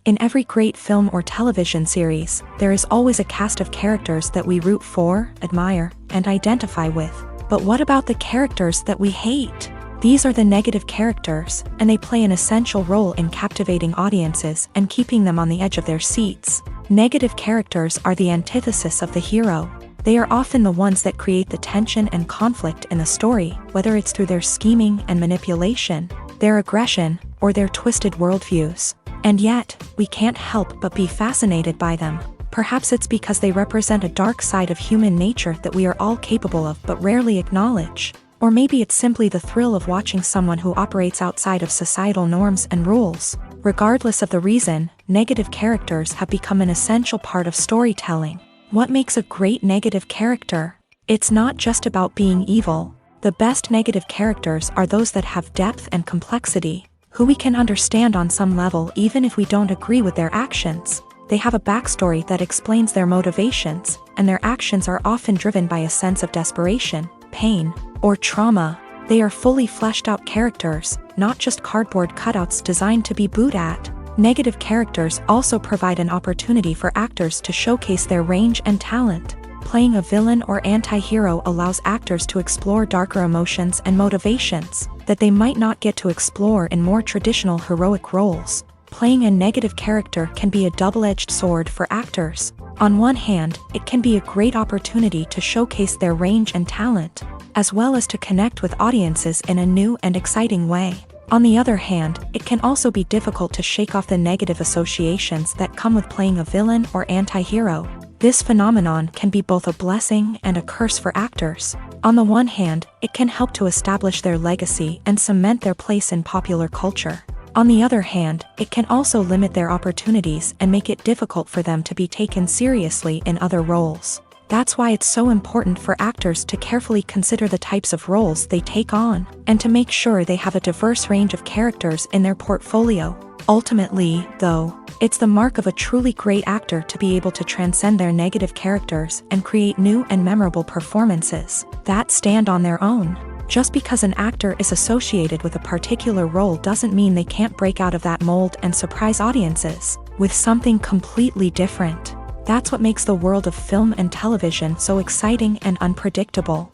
In every great film or television series, there is always a cast of characters that we root for, admire, and identify with. But what about the characters that we hate? These are the negative characters, and they play an essential role in captivating audiences and keeping them on the edge of their seats. Negative characters are the antithesis of the hero. They are often the ones that create the tension and conflict in the story, whether it's through their scheming and manipulation, their aggression, or their twisted worldviews. And yet, we can't help but be fascinated by them. Perhaps it's because they represent a dark side of human nature that we are all capable of but rarely acknowledge. Or maybe it's simply the thrill of watching someone who operates outside of societal norms and rules. Regardless of the reason, negative characters have become an essential part of storytelling. What makes a great negative character? It's not just about being evil. The best negative characters are those that have depth and complexity, who we can understand on some level even if we don't agree with their actions. They have a backstory that explains their motivations, and their actions are often driven by a sense of desperation, pain, or trauma. They are fully fleshed out characters, not just cardboard cutouts designed to be booed at. Negative characters also provide an opportunity for actors to showcase their range and talent. Playing a villain or anti-hero allows actors to explore darker emotions and motivations that they might not get to explore in more traditional heroic roles. Playing a negative character can be a double-edged sword for actors. On one hand, it can be a great opportunity to showcase their range and talent, as well as to connect with audiences in a new and exciting way. On the other hand, it can also be difficult to shake off the negative associations that come with playing a villain or anti-hero. This phenomenon can be both a blessing and a curse for actors. On the one hand, it can help to establish their legacy and cement their place in popular culture. On the other hand, it can also limit their opportunities and make it difficult for them to be taken seriously in other roles. That's why it's so important for actors to carefully consider the types of roles they take on, and to make sure they have a diverse range of characters in their portfolio. Ultimately, though, it's the mark of a truly great actor to be able to transcend their negative characters and create new and memorable performances that stand on their own. Just because an actor is associated with a particular role doesn't mean they can't break out of that mold and surprise audiences with something completely different. That's what makes the world of film and television so exciting and unpredictable.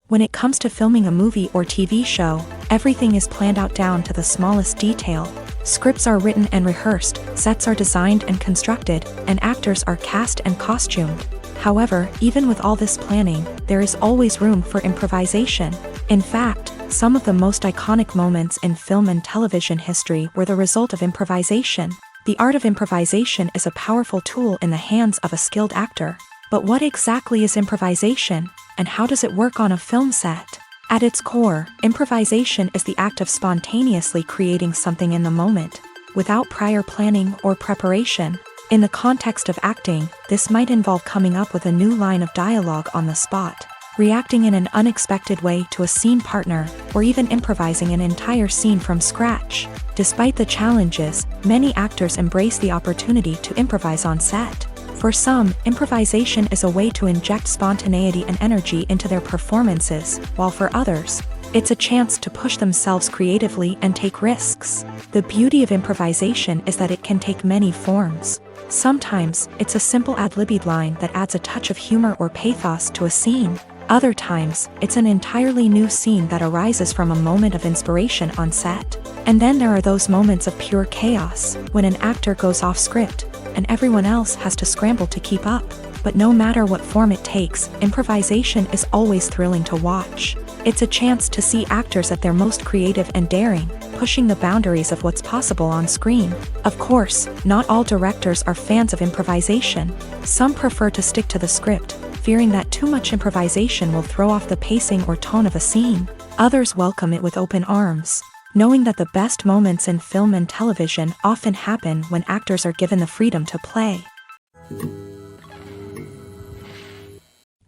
When it comes to filming a movie or TV show, everything is planned out down to the smallest detail. Scripts are written and rehearsed, sets are designed and constructed, and actors are cast and costumed. However, even with all this planning, there is always room for improvisation. In fact, some of the most iconic moments in film and television history were the result of improvisation. The art of improvisation is a powerful tool in the hands of a skilled actor. But what exactly is improvisation, and how does it work on a film set? At its core, improvisation is the act of spontaneously creating something in the moment, without prior planning or preparation. In the context of acting, this might involve coming up with a new line of dialogue on the spot, reacting in an unexpected way to a scene partner, or even improvising an entire scene from scratch. Despite the challenges, many actors embrace the opportunity to improvise on set. For some, improvisation is a way to inject spontaneity and energy into their performances, while for others, it's a chance to push themselves creatively and take risks. The beauty of improvisation is that it can take many forms. Sometimes, it's a simple ad-libbed line that adds a touch of humor or pathos to a scene. Other times, it's an entirely new scene that arises from a moment of inspiration on set. And then there are those moments of pure chaos, when an actor goes off script, and everyone else has to scramble to keep up. But no matter what form it takes, improvisation is always thrilling to watch. It's a chance to see actors at their most creative and daring, pushing the boundaries of what's possible on screen. Of course, not all directors are fans of improvisation. Some prefer to stick to the script, fearing that too much improvisation will throw off the pacing or tone of a scene. Others welcome it with open arms, knowing that the best moments in film and television often happen when actors are given the freedom to play.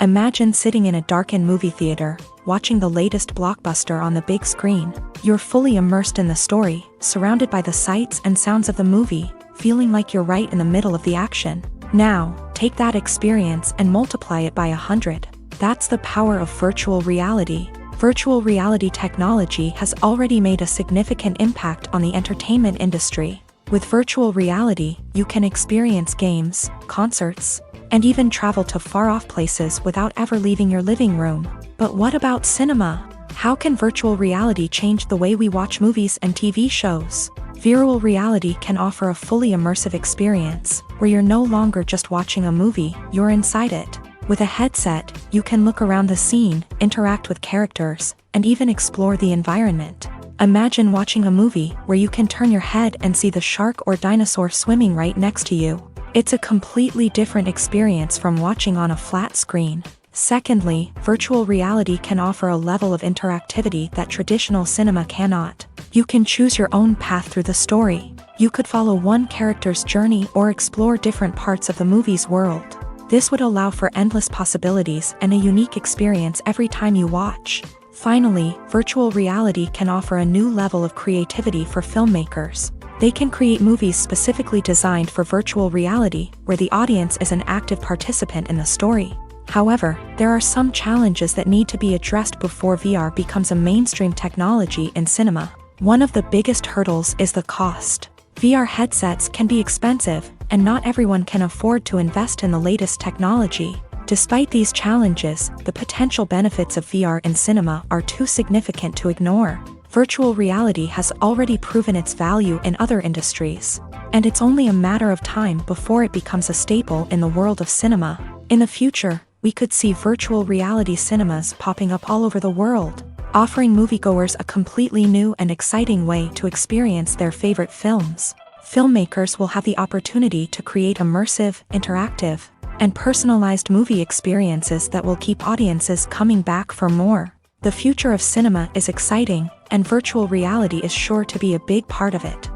Imagine sitting in a darkened movie theater, watching the latest blockbuster on the big screen. You're fully immersed in the story, surrounded by the sights and sounds of the movie, feeling like you're right in the middle of the action. Now, take that experience and multiply it by 100. That's the power of virtual reality. Virtual reality technology has already made a significant impact on the entertainment industry. With virtual reality, you can experience games, concerts, and even travel to far-off places without ever leaving your living room. But what about cinema? How can virtual reality change the way we watch movies and TV shows? Virtual reality can offer a fully immersive experience, where you're no longer just watching a movie, you're inside it. With a headset, you can look around the scene, interact with characters, and even explore the environment. Imagine watching a movie where you can turn your head and see the shark or dinosaur swimming right next to you. It's a completely different experience from watching on a flat screen. Secondly, virtual reality can offer a level of interactivity that traditional cinema cannot. You can choose your own path through the story. You could follow one character's journey or explore different parts of the movie's world. This would allow for endless possibilities and a unique experience every time you watch. Finally, virtual reality can offer a new level of creativity for filmmakers. They can create movies specifically designed for virtual reality, where the audience is an active participant in the story. However, there are some challenges that need to be addressed before VR becomes a mainstream technology in cinema. One of the biggest hurdles is the cost. VR headsets can be expensive, and not everyone can afford to invest in the latest technology. Despite these challenges, the potential benefits of VR in cinema are too significant to ignore. Virtual reality has already proven its value in other industries, and it's only a matter of time before it becomes a staple in the world of cinema. In the future, we could see virtual reality cinemas popping up all over the world, offering moviegoers a completely new and exciting way to experience their favorite films. Filmmakers will have the opportunity to create immersive, interactive, and personalized movie experiences that will keep audiences coming back for more. The future of cinema is exciting, and virtual reality is sure to be a big part of it.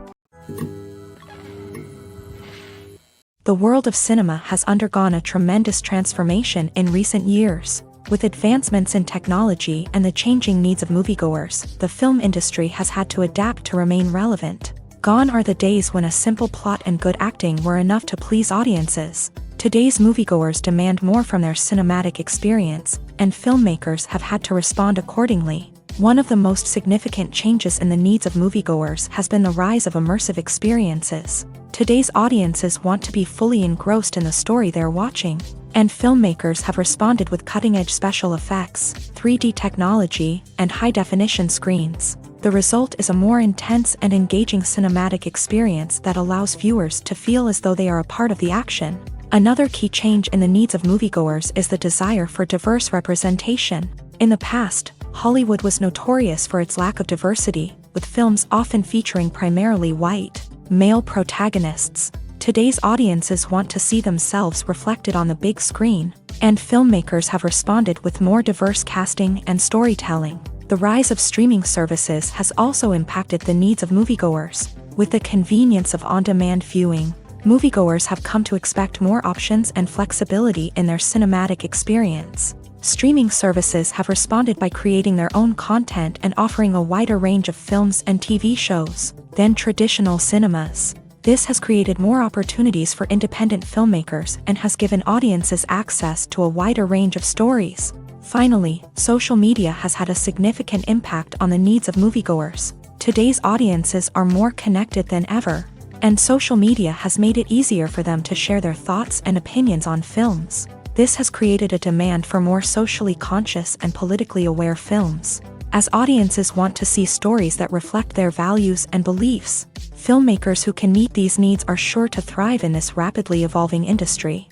The world of cinema has undergone a tremendous transformation in recent years. With advancements in technology and the changing needs of moviegoers, the film industry has had to adapt to remain relevant. Gone are the days when a simple plot and good acting were enough to please audiences. Today's moviegoers demand more from their cinematic experience, and filmmakers have had to respond accordingly. One of the most significant changes in the needs of moviegoers has been the rise of immersive experiences. Today's audiences want to be fully engrossed in the story they're watching, and filmmakers have responded with cutting-edge special effects, 3D technology, and high-definition screens. The result is a more intense and engaging cinematic experience that allows viewers to feel as though they are a part of the action. Another key change in the needs of moviegoers is the desire for diverse representation. In the past, Hollywood was notorious for its lack of diversity, with films often featuring primarily white, male protagonists. Today's audiences want to see themselves reflected on the big screen, and filmmakers have responded with more diverse casting and storytelling. The rise of streaming services has also impacted the needs of moviegoers. With the convenience of on-demand viewing, moviegoers have come to expect more options and flexibility in their cinematic experience. Streaming services have responded by creating their own content and offering a wider range of films and TV shows than traditional cinemas. This has created more opportunities for independent filmmakers and has given audiences access to a wider range of stories. Finally, social media has had a significant impact on the needs of moviegoers. Today's audiences are more connected than ever, and social media has made it easier for them to share their thoughts and opinions on films. This has created a demand for more socially conscious and politically aware films. As audiences want to see stories that reflect their values and beliefs, filmmakers who can meet these needs are sure to thrive in this rapidly evolving industry.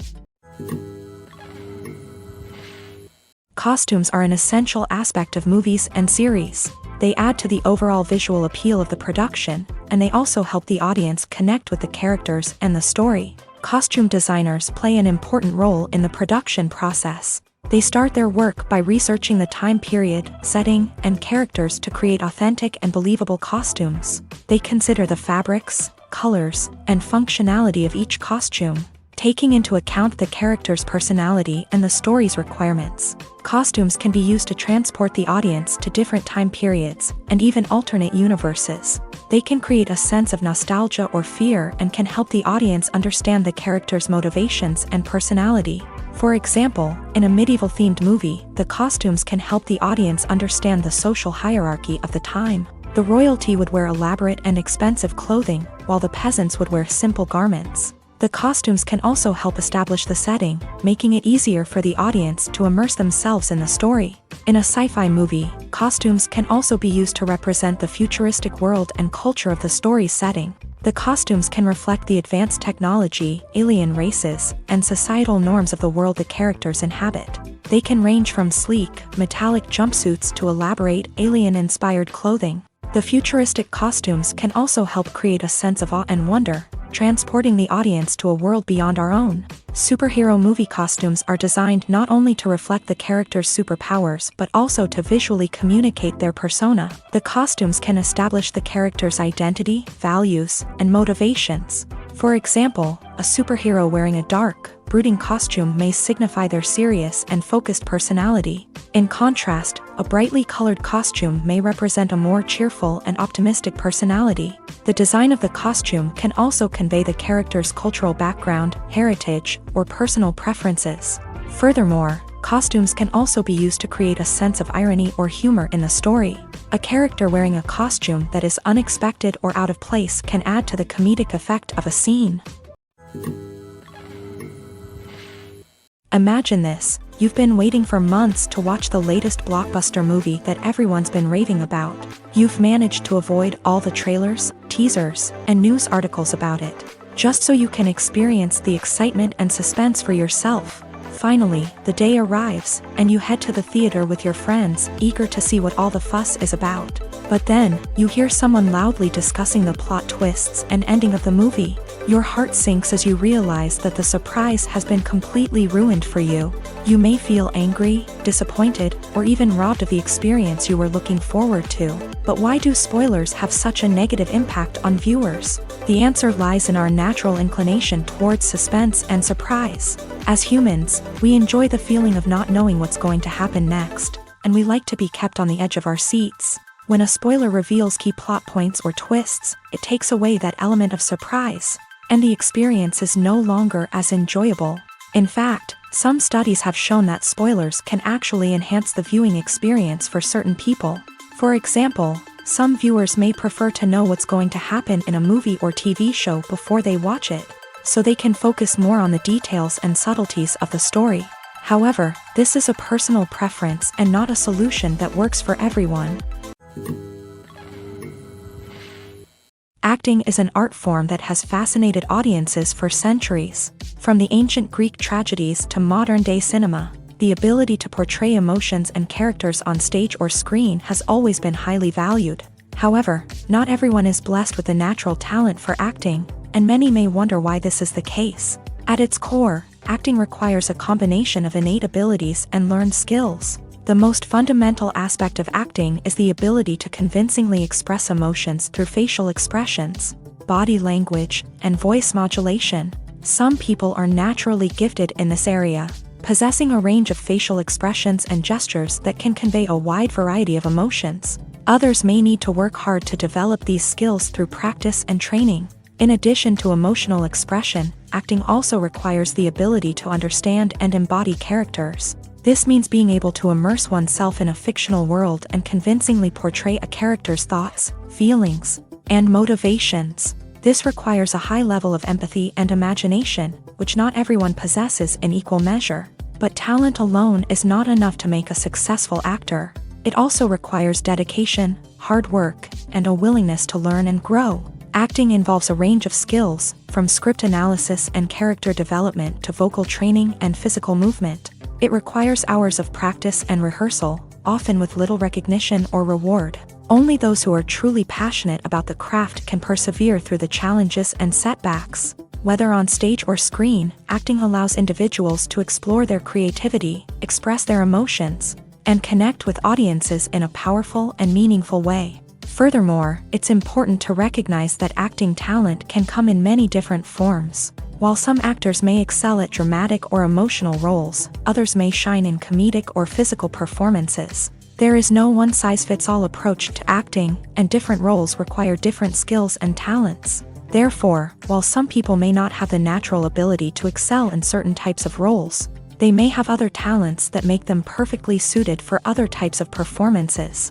Costumes are an essential aspect of movies and series. They add to the overall visual appeal of the production, and they also help the audience connect with the characters and the story. Costume designers play an important role in the production process. They start their work by researching the time period, setting, and characters to create authentic and believable costumes. They consider the fabrics, colors, and functionality of each costume, taking into account the character's personality and the story's requirements. Costumes can be used to transport the audience to different time periods and even alternate universes. They can create a sense of nostalgia or fear and can help the audience understand the character's motivations and personality. For example, in a medieval-themed movie, the costumes can help the audience understand the social hierarchy of the time. The royalty would wear elaborate and expensive clothing, while the peasants would wear simple garments. The costumes can also help establish the setting, making it easier for the audience to immerse themselves in the story. In a sci-fi movie, costumes can also be used to represent the futuristic world and culture of the story's setting. The costumes can reflect the advanced technology, alien races, and societal norms of the world the characters inhabit. They can range from sleek, metallic jumpsuits to elaborate, alien-inspired clothing. The futuristic costumes can also help create a sense of awe and wonder, transporting the audience to a world beyond our own. Superhero movie costumes are designed not only to reflect the character's superpowers but also to visually communicate their persona. The costumes can establish the character's identity, values, and motivations. For example, a superhero wearing a dark, brooding costume may signify their serious and focused personality. In contrast, a brightly colored costume may represent a more cheerful and optimistic personality. The design of the costume can also convey the character's cultural background, heritage, or personal preferences. Furthermore, costumes can also be used to create a sense of irony or humor in the story. A character wearing a costume that is unexpected or out of place can add to the comedic effect of a scene. Imagine this: you've been waiting for months to watch the latest blockbuster movie that everyone's been raving about. You've managed to avoid all the trailers, teasers, and news articles about it, just so you can experience the excitement and suspense for yourself. Finally, the day arrives, and you head to the theater with your friends, eager to see what all the fuss is about. But then, you hear someone loudly discussing the plot twists and ending of the movie. Your heart sinks as you realize that the surprise has been completely ruined for you. You may feel angry, disappointed, or even robbed of the experience you were looking forward to. But why do spoilers have such a negative impact on viewers? The answer lies in our natural inclination towards suspense and surprise. As humans, we enjoy the feeling of not knowing what's going to happen next, and we like to be kept on the edge of our seats. When a spoiler reveals key plot points or twists, it takes away that element of surprise, and the experience is no longer as enjoyable. In fact, some studies have shown that spoilers can actually enhance the viewing experience for certain people. For example, some viewers may prefer to know what's going to happen in a movie or TV show before they watch it, so they can focus more on the details and subtleties of the story. However, this is a personal preference and not a solution that works for everyone. Acting is an art form that has fascinated audiences for centuries. From the ancient Greek tragedies to modern-day cinema, the ability to portray emotions and characters on stage or screen has always been highly valued. However, not everyone is blessed with a natural talent for acting, and many may wonder why this is the case. At its core, acting requires a combination of innate abilities and learned skills. The most fundamental aspect of acting is the ability to convincingly express emotions through facial expressions, body language, and voice modulation. Some people are naturally gifted in this area, possessing a range of facial expressions and gestures that can convey a wide variety of emotions. Others may need to work hard to develop these skills through practice and training. In addition to emotional expression, acting also requires the ability to understand and embody characters. This means being able to immerse oneself in a fictional world and convincingly portray a character's thoughts, feelings, and motivations. This requires a high level of empathy and imagination, which not everyone possesses in equal measure. But talent alone is not enough to make a successful actor. It also requires dedication, hard work, and a willingness to learn and grow. Acting involves a range of skills, from script analysis and character development to vocal training and physical movement. It requires hours of practice and rehearsal, often with little recognition or reward. Only those who are truly passionate about the craft can persevere through the challenges and setbacks. Whether on stage or screen, acting allows individuals to explore their creativity, express their emotions, and connect with audiences in a powerful and meaningful way. Furthermore, it's important to recognize that acting talent can come in many different forms. While some actors may excel at dramatic or emotional roles, others may shine in comedic or physical performances. There is no one-size-fits-all approach to acting, and different roles require different skills and talents. Therefore, while some people may not have the natural ability to excel in certain types of roles, they may have other talents that make them perfectly suited for other types of performances.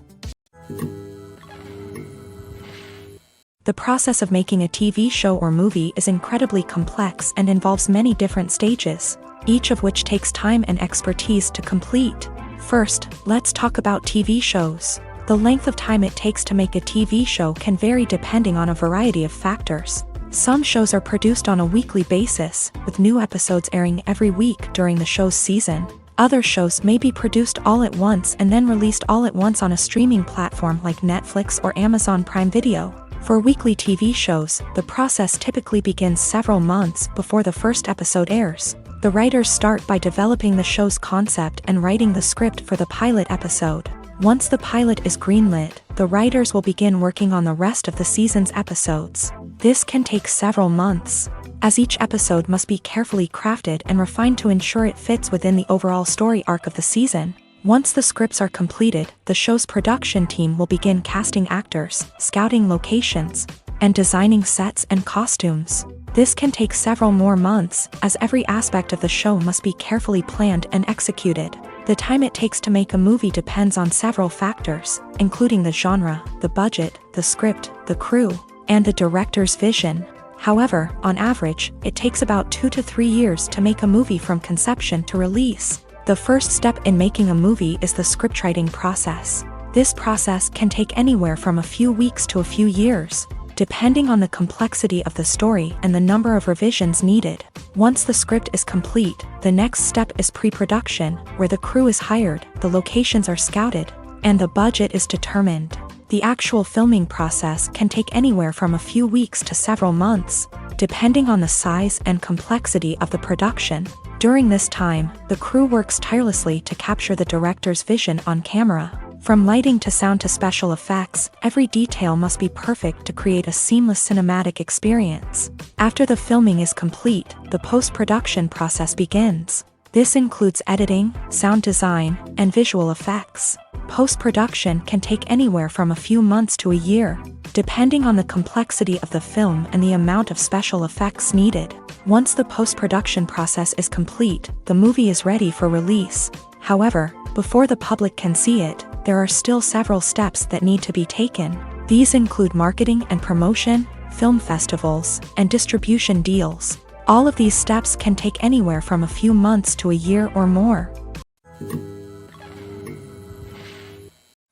The process of making a TV show or movie is incredibly complex and involves many different stages, each of which takes time and expertise to complete. First, let's talk about TV shows. The length of time it takes to make a TV show can vary depending on a variety of factors. Some shows are produced on a weekly basis, with new episodes airing every week during the show's season. Other shows may be produced all at once and then released all at once on a streaming platform like Netflix or Amazon Prime Video. For weekly TV shows, the process typically begins several months before the first episode airs. The writers start by developing the show's concept and writing the script for the pilot episode. Once the pilot is greenlit, the writers will begin working on the rest of the season's episodes. This can take several months, as each episode must be carefully crafted and refined to ensure it fits within the overall story arc of the season. Once the scripts are completed, the show's production team will begin casting actors, scouting locations, and designing sets and costumes. This can take several more months, as every aspect of the show must be carefully planned and executed. The time it takes to make a movie depends on several factors, including the genre, the budget, the script, the crew, and the director's vision. However, on average, it takes about 2 to 3 years to make a movie from conception to release. The first step in making a movie is the scriptwriting process. This process can take anywhere from a few weeks to a few years. depending on the complexity of the story and the number of revisions needed. Once the script is complete, the next step is pre-production, where the crew is hired, the locations are scouted, and the budget is determined. The actual filming process can take anywhere from a few weeks to several months, depending on the size and complexity of the production. During this time, the crew works tirelessly to capture the director's vision on camera. From lighting to sound to special effects, every detail must be perfect to create a seamless cinematic experience. After the filming is complete, the post-production process begins. This includes editing, sound design, and visual effects. Post-production can take anywhere from a few months to a year, depending on the complexity of the film and the amount of special effects needed. Once the post-production process is complete, the movie is ready for release. However, before the public can see it, there are still several steps that need to be taken. These include marketing and promotion, film festivals, and distribution deals. All of these steps can take anywhere from a few months to a year or more.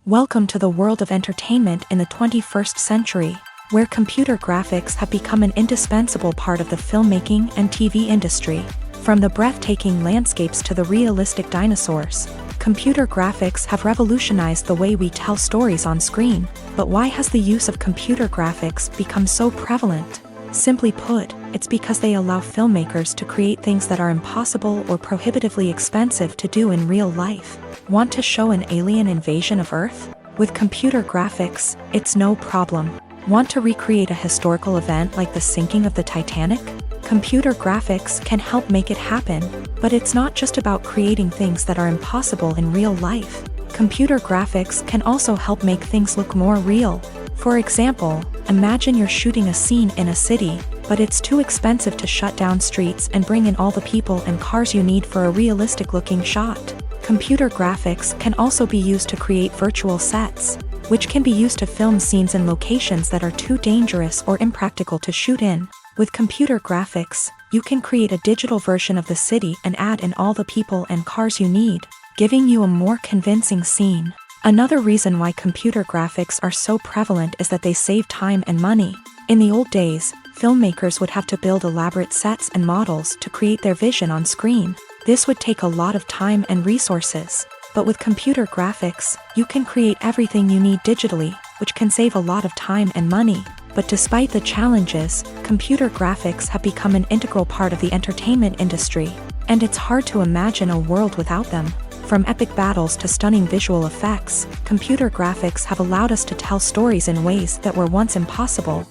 Welcome to the world of entertainment in the 21st century, where computer graphics have become an indispensable part of the filmmaking and TV industry. From the breathtaking landscapes to the realistic dinosaurs, computer graphics have revolutionized the way we tell stories on screen. But why has the use of computer graphics become so prevalent? Simply put, it's because they allow filmmakers to create things that are impossible or prohibitively expensive to do in real life. Want to show an alien invasion of Earth? With computer graphics, it's no problem. Want to recreate a historical event like the sinking of the Titanic? Computer graphics can help make it happen, but it's not just about creating things that are impossible in real life. Computer graphics can also help make things look more real. For example, imagine you're shooting a scene in a city, but it's too expensive to shut down streets and bring in all the people and cars you need for a realistic-looking shot. Computer graphics can also be used to create virtual sets, which can be used to film scenes in locations that are too dangerous or impractical to shoot in. With computer graphics, you can create a digital version of the city and add in all the people and cars you need, giving you a more convincing scene. Another reason why computer graphics are so prevalent is that they save time and money. In the old days, filmmakers would have to build elaborate sets and models to create their vision on screen. This would take a lot of time and resources. But with computer graphics, you can create everything you need digitally, which can save a lot of time and money. But despite the challenges, computer graphics have become an integral part of the entertainment industry, and it's hard to imagine a world without them. From epic battles to stunning visual effects, computer graphics have allowed us to tell stories in ways that were once impossible.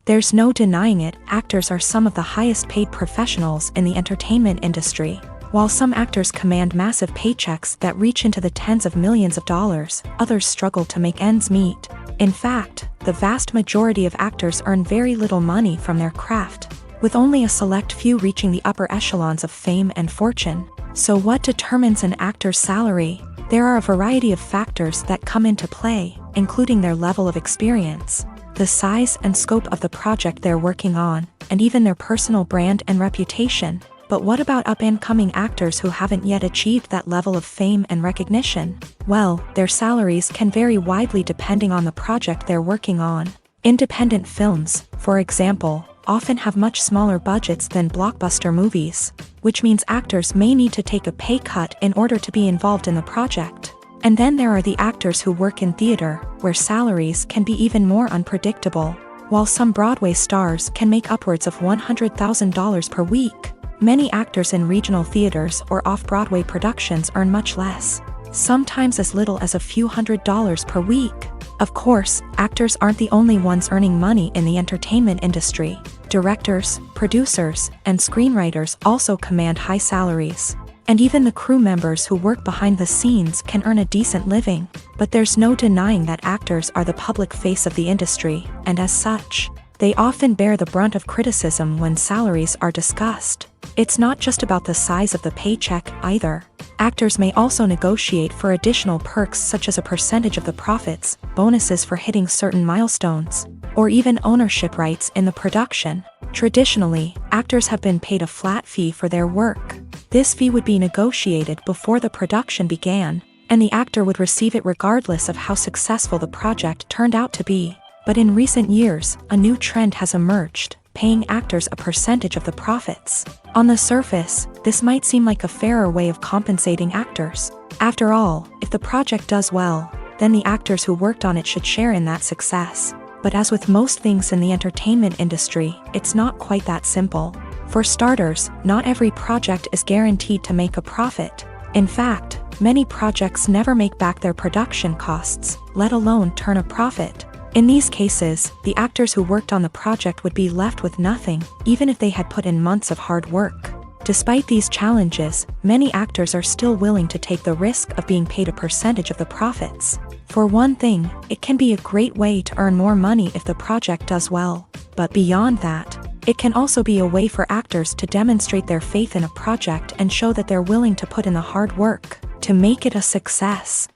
There's no denying it, actors are some of the highest paid professionals in the entertainment industry. While some actors command massive paychecks that reach into the tens of millions of dollars, others struggle to make ends meet. In fact, the vast majority of actors earn very little money from their craft, with only a select few reaching the upper echelons of fame and fortune. So what determines an actor's salary? There are a variety of factors that come into play, including their level of experience, the size and scope of the project they're working on, and even their personal brand and reputation. But what about up-and-coming actors who haven't yet achieved that level of fame and recognition? Well, their salaries can vary widely depending on the project they're working on. Independent films, for example, often have much smaller budgets than blockbuster movies, which means actors may need to take a pay cut in order to be involved in the project. And then there are the actors who work in theater, where salaries can be even more unpredictable. While some Broadway stars can make upwards of $100,000 per week, many actors in regional theaters or off-Broadway productions earn much less, sometimes as little as a few $100s per week. Of course, actors aren't the only ones earning money in the entertainment industry. Directors, producers, and screenwriters also command high salaries. And even the crew members who work behind the scenes can earn a decent living. But there's no denying that actors are the public face of the industry, and as such, they often bear the brunt of criticism when salaries are discussed. It's not just about the size of the paycheck, either. Actors may also negotiate for additional perks such as a percentage of the profits, bonuses for hitting certain milestones, or even ownership rights in the production. Traditionally, actors have been paid a flat fee for their work. This fee would be negotiated before the production began, and the actor would receive it regardless of how successful the project turned out to be. But in recent years, a new trend has emerged, paying actors a percentage of the profits. On the surface, this might seem like a fairer way of compensating actors. After all, if the project does well, then the actors who worked on it should share in that success. But as with most things in the entertainment industry, it's not quite that simple. For starters, not every project is guaranteed to make a profit. In fact, many projects never make back their production costs, let alone turn a profit. In these cases, the actors who worked on the project would be left with nothing, even if they had put in months of hard work. Despite these challenges, many actors are still willing to take the risk of being paid a percentage of the profits. For one thing, it can be a great way to earn more money if the project does well. But beyond that, it can also be a way for actors to demonstrate their faith in a project and show that they're willing to put in the hard work to make it a success.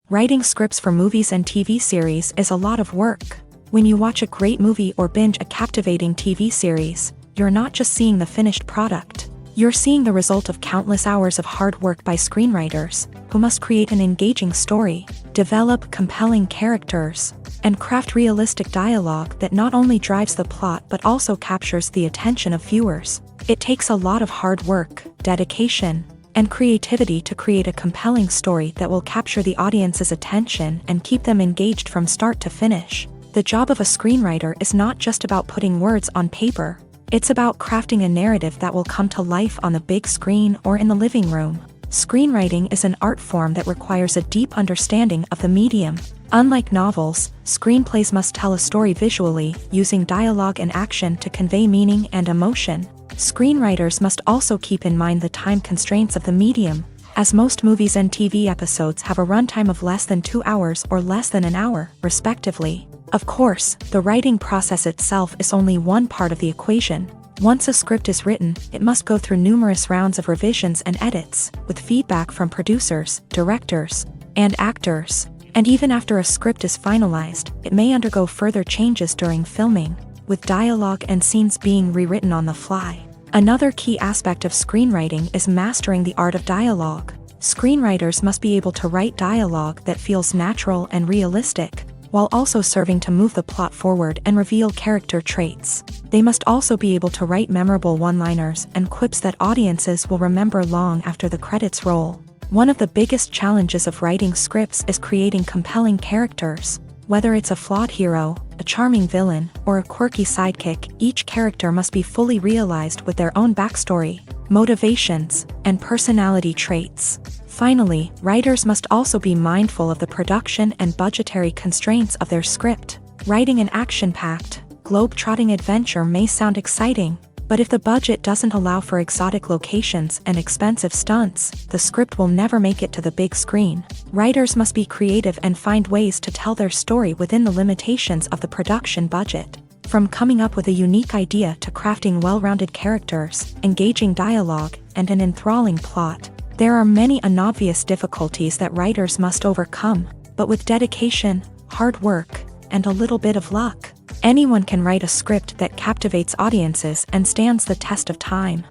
Writing scripts for movies and TV series is a lot of work. When you watch a great movie or binge a captivating TV series, you're not just seeing the finished product. You're seeing the result of countless hours of hard work by screenwriters, who must create an engaging story, develop compelling characters, and craft realistic dialogue that not only drives the plot but also captures the attention of viewers. It takes a lot of hard work, dedication, and creativity to create a compelling story that will capture the audience's attention and keep them engaged from start to finish. The job of a screenwriter is not just about putting words on paper. It's about crafting a narrative that will come to life on the big screen or in the living room. Screenwriting is an art form that requires a deep understanding of the medium. Unlike novels, screenplays must tell a story visually, using dialogue and action to convey meaning and emotion. Screenwriters must also keep in mind the time constraints of the medium, as most movies and TV episodes have a runtime of less than 2 hours or less than an hour, respectively. Of course, the writing process itself is only one part of the equation. Once a script is written, it must go through numerous rounds of revisions and edits, with feedback from producers, directors, and actors. And even after a script is finalized, it may undergo further changes during filming, with dialogue and scenes being rewritten on the fly. Another key aspect of screenwriting is mastering the art of dialogue. Screenwriters must be able to write dialogue that feels natural and realistic, while also serving to move the plot forward and reveal character traits. They must also be able to write memorable one-liners and quips that audiences will remember long after the credits roll. One of the biggest challenges of writing scripts is creating compelling characters. Whether it's a flawed hero, a charming villain, or a quirky sidekick, each character must be fully realized with their own backstory, motivations, and personality traits. Finally, writers must also be mindful of the production and budgetary constraints of their script. Writing an action-packed, globe-trotting adventure may sound exciting, but if the budget doesn't allow for exotic locations and expensive stunts, the script will never make it to the big screen. Writers must be creative and find ways to tell their story within the limitations of the production budget. From coming up with a unique idea to crafting well-rounded characters, engaging dialogue, and an enthralling plot, there are many unobvious difficulties that writers must overcome, but with dedication, hard work, and a little bit of luck, anyone can write a script that captivates audiences and stands the test of time.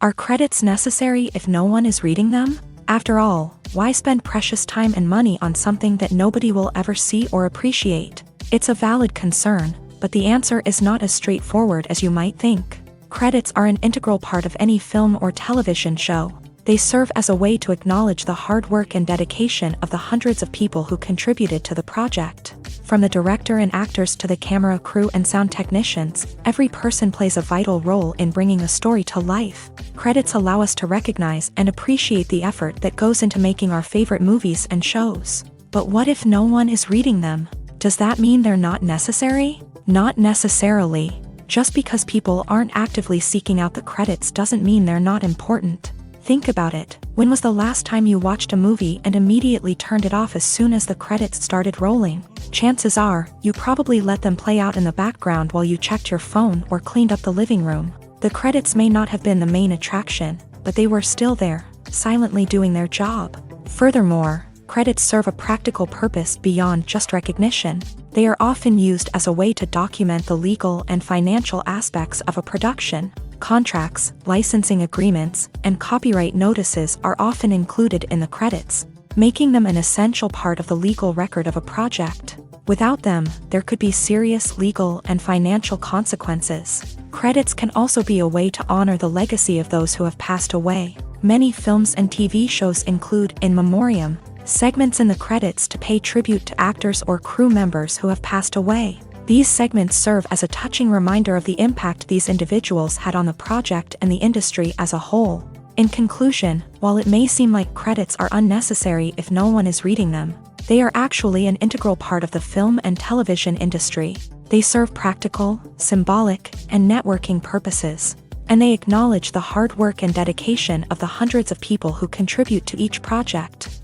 Are credits necessary if no one is reading them? After all, why spend precious time and money on something that nobody will ever see or appreciate? It's a valid concern, but the answer is not as straightforward as you might think. Credits are an integral part of any film or television show. They serve as a way to acknowledge the hard work and dedication of the hundreds of people who contributed to the project. From the director and actors to the camera crew and sound technicians, every person plays a vital role in bringing a story to life. Credits allow us to recognize and appreciate the effort that goes into making our favorite movies and shows. But what if no one is reading them? Does that mean they're not necessary? Not necessarily. Just because people aren't actively seeking out the credits doesn't mean they're not important. Think about it. When was the last time you watched a movie and immediately turned it off as soon as the credits started rolling? Chances are, you probably let them play out in the background while you checked your phone or cleaned up the living room. The credits may not have been the main attraction, but they were still there, silently doing their job. Furthermore, credits serve a practical purpose beyond just recognition. They are often used as a way to document the legal and financial aspects of a production. Contracts, licensing agreements, and copyright notices are often included in the credits, making them an essential part of the legal record of a project. Without them, there could be serious legal and financial consequences. Credits can also be a way to honor the legacy of those who have passed away. Many films and TV shows include in memoriam segments in the credits to pay tribute to actors or crew members who have passed away. These segments serve as a touching reminder of the impact these individuals had on the project and the industry as a whole. In conclusion, while it may seem like credits are unnecessary if no one is reading them, they are actually an integral part of the film and television industry. They serve practical, symbolic, and networking purposes, and they acknowledge the hard work and dedication of the hundreds of people who contribute to each project.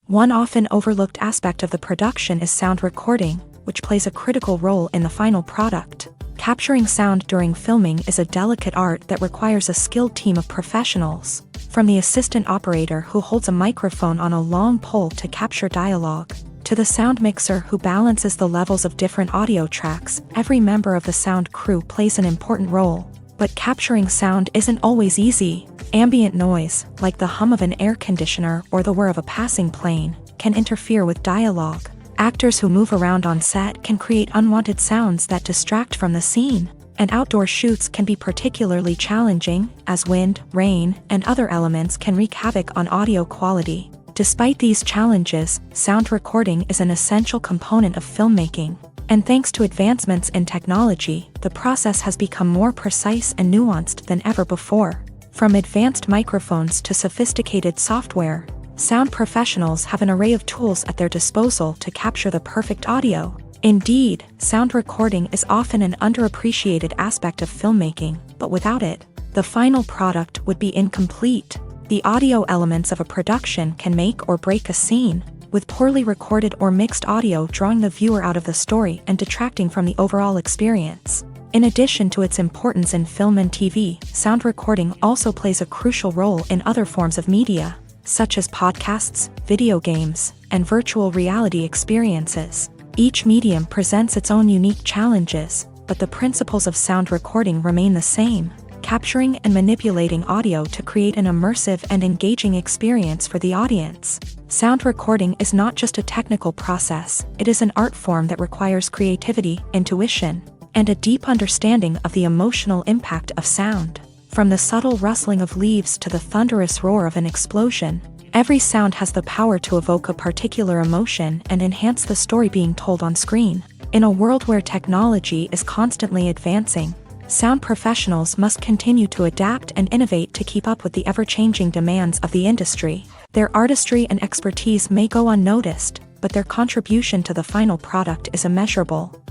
One often overlooked aspect of the production is sound recording, which plays a critical role in the final product. Capturing sound during filming is a delicate art that requires a skilled team of professionals, from the assistant operator who holds a microphone on a long pole to capture dialogue, to the sound mixer who balances the levels of different audio tracks. Every member of the sound crew plays an important role. But capturing sound isn't always easy. Ambient noise, like the hum of an air conditioner or the whir of a passing plane, can interfere with dialogue. Actors who move around on set can create unwanted sounds that distract from the scene. And outdoor shoots can be particularly challenging, as wind, rain, and other elements can wreak havoc on audio quality. Despite these challenges, sound recording is an essential component of filmmaking. And thanks to advancements in technology, the process has become more precise and nuanced than ever before. From advanced microphones to sophisticated software, sound professionals have an array of tools at their disposal to capture the perfect audio. Indeed, sound recording is often an underappreciated aspect of filmmaking, but without it, the final product would be incomplete. The audio elements of a production can make or break a scene, with poorly recorded or mixed audio drawing the viewer out of the story and detracting from the overall experience. In addition to its importance in film and TV, sound recording also plays a crucial role in other forms of media, such as podcasts, video games, and virtual reality experiences. Each medium presents its own unique challenges, but the principles of sound recording remain the same: capturing and manipulating audio to create an immersive and engaging experience for the audience. Sound recording is not just a technical process, it is an art form that requires creativity, intuition, and a deep understanding of the emotional impact of sound. From the subtle rustling of leaves to the thunderous roar of an explosion, every sound has the power to evoke a particular emotion and enhance the story being told on screen. In a world where technology is constantly advancing, sound professionals must continue to adapt and innovate to keep up with the ever-changing demands of the industry. Their artistry and expertise may go unnoticed, but their contribution to the final product is immeasurable.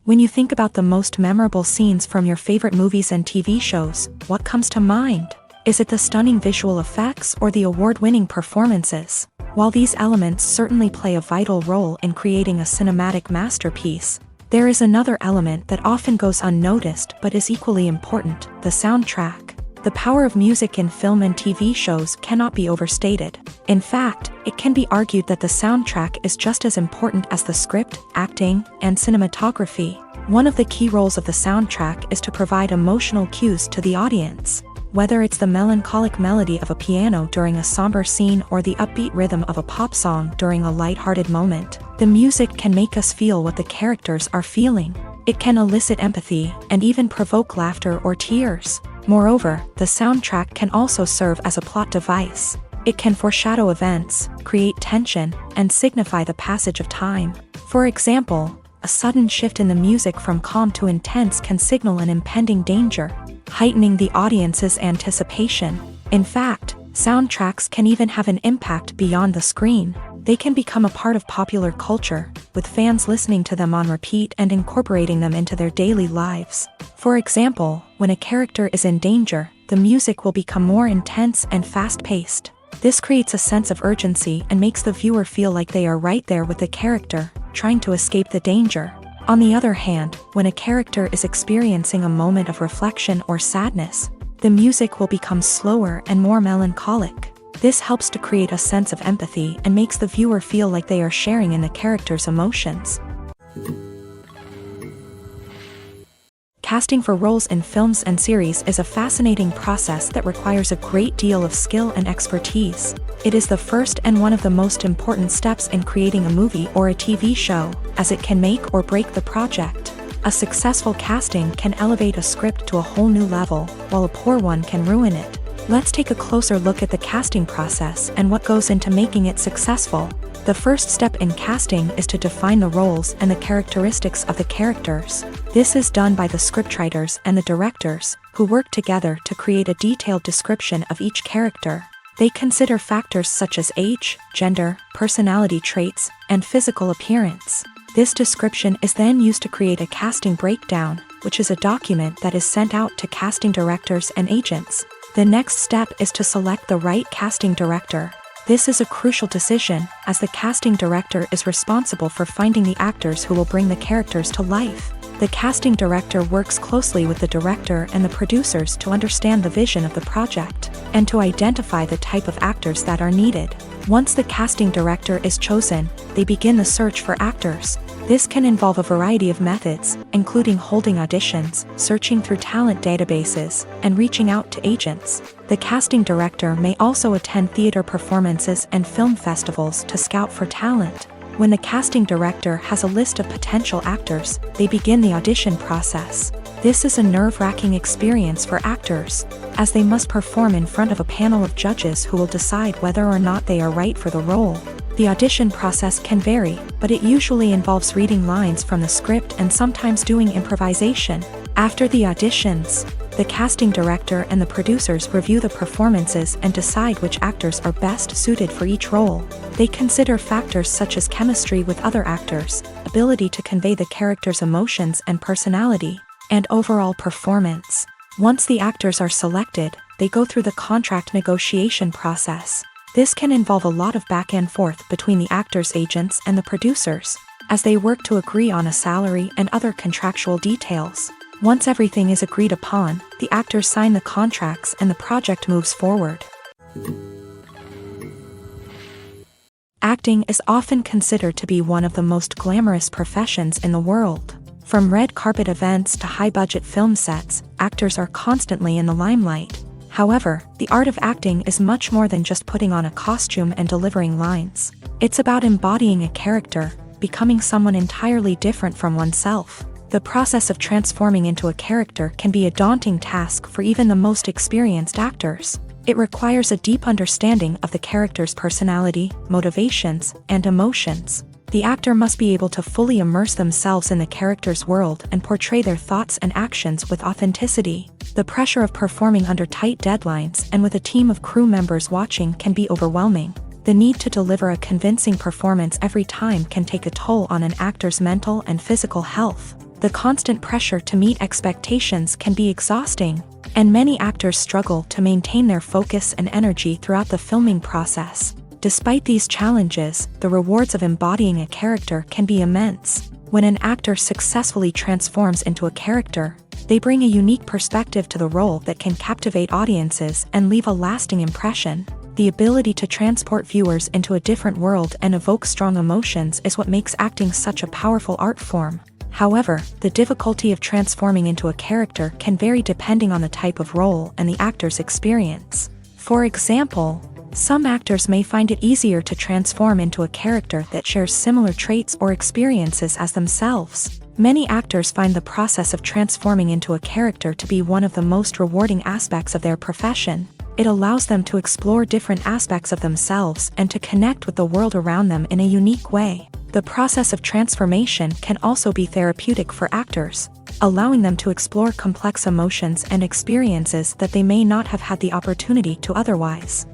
When you think about the most memorable scenes from your favorite movies and TV shows, what comes to mind? Is it the stunning visual effects or the award-winning performances? While these elements certainly play a vital role in creating a cinematic masterpiece, there is another element that often goes unnoticed but is equally important: the soundtrack. The power of music in film and TV shows cannot be overstated. In fact, it can be argued that the soundtrack is just as important as the script, acting, and cinematography. One of the key roles of the soundtrack is to provide emotional cues to the audience. Whether it's the melancholic melody of a piano during a somber scene or the upbeat rhythm of a pop song during a lighthearted moment, the music can make us feel what the characters are feeling. It can elicit empathy and even provoke laughter or tears. Moreover, the soundtrack can also serve as a plot device. It can foreshadow events, create tension, and signify the passage of time. For example, a sudden shift in the music from calm to intense can signal an impending danger, heightening the audience's anticipation. In fact, soundtracks can even have an impact beyond the screen. They can become a part of popular culture, with fans listening to them on repeat and incorporating them into their daily lives. For example, when a character is in danger, the music will become more intense and fast-paced. This creates a sense of urgency and makes the viewer feel like they are right there with the character, trying to escape the danger. On the other hand, when a character is experiencing a moment of reflection or sadness, the music will become slower and more melancholic. This helps to create a sense of empathy and makes the viewer feel like they are sharing in the character's emotions. Casting for roles in films and series is a fascinating process that requires a great deal of skill and expertise. It is the first and one of the most important steps in creating a movie or a TV show, as it can make or break the project. A successful casting can elevate a script to a whole new level, while a poor one can ruin it. Let's take a closer look at the casting process and what goes into making it successful. The first step in casting is to define the roles and the characteristics of the characters. This is done by the scriptwriters and the directors, who work together to create a detailed description of each character. They consider factors such as age, gender, personality traits, and physical appearance. This description is then used to create a casting breakdown, which is a document that is sent out to casting directors and agents. The next step is to select the right casting director. This is a crucial decision, as the casting director is responsible for finding the actors who will bring the characters to life. The casting director works closely with the director and the producers to understand the vision of the project, and to identify the type of actors that are needed. Once the casting director is chosen, they begin the search for actors. This can involve a variety of methods, including holding auditions, searching through talent databases, and reaching out to agents. The casting director may also attend theater performances and film festivals to scout for talent. When the casting director has a list of potential actors, they begin the audition process. This is a nerve-wracking experience for actors, as they must perform in front of a panel of judges who will decide whether or not they are right for the role. The audition process can vary, but it usually involves reading lines from the script and sometimes doing improvisation. After the auditions, the casting director and the producers review the performances and decide which actors are best suited for each role. They consider factors such as chemistry with other actors, ability to convey the character's emotions and personality, and overall performance. Once the actors are selected, they go through the contract negotiation process. This can involve a lot of back and forth between the actors' agents and the producers, as they work to agree on a salary and other contractual details. Once everything is agreed upon, the actors sign the contracts and the project moves forward. Acting is often considered to be one of the most glamorous professions in the world. From red carpet events to high-budget film sets, actors are constantly in the limelight. However, the art of acting is much more than just putting on a costume and delivering lines. It's about embodying a character, becoming someone entirely different from oneself. The process of transforming into a character can be a daunting task for even the most experienced actors. It requires a deep understanding of the character's personality, motivations, and emotions. The actor must be able to fully immerse themselves in the character's world and portray their thoughts and actions with authenticity. The pressure of performing under tight deadlines and with a team of crew members watching can be overwhelming. The need to deliver a convincing performance every time can take a toll on an actor's mental and physical health. The constant pressure to meet expectations can be exhausting, and many actors struggle to maintain their focus and energy throughout the filming process. Despite these challenges, the rewards of embodying a character can be immense. When an actor successfully transforms into a character, they bring a unique perspective to the role that can captivate audiences and leave a lasting impression. The ability to transport viewers into a different world and evoke strong emotions is what makes acting such a powerful art form. However, the difficulty of transforming into a character can vary depending on the type of role and the actor's experience. For example, some actors may find it easier to transform into a character that shares similar traits or experiences as themselves. Many actors find the process of transforming into a character to be one of the most rewarding aspects of their profession. It allows them to explore different aspects of themselves and to connect with the world around them in a unique way. The process of transformation can also be therapeutic for actors, allowing them to explore complex emotions and experiences that they may not have had the opportunity to otherwise.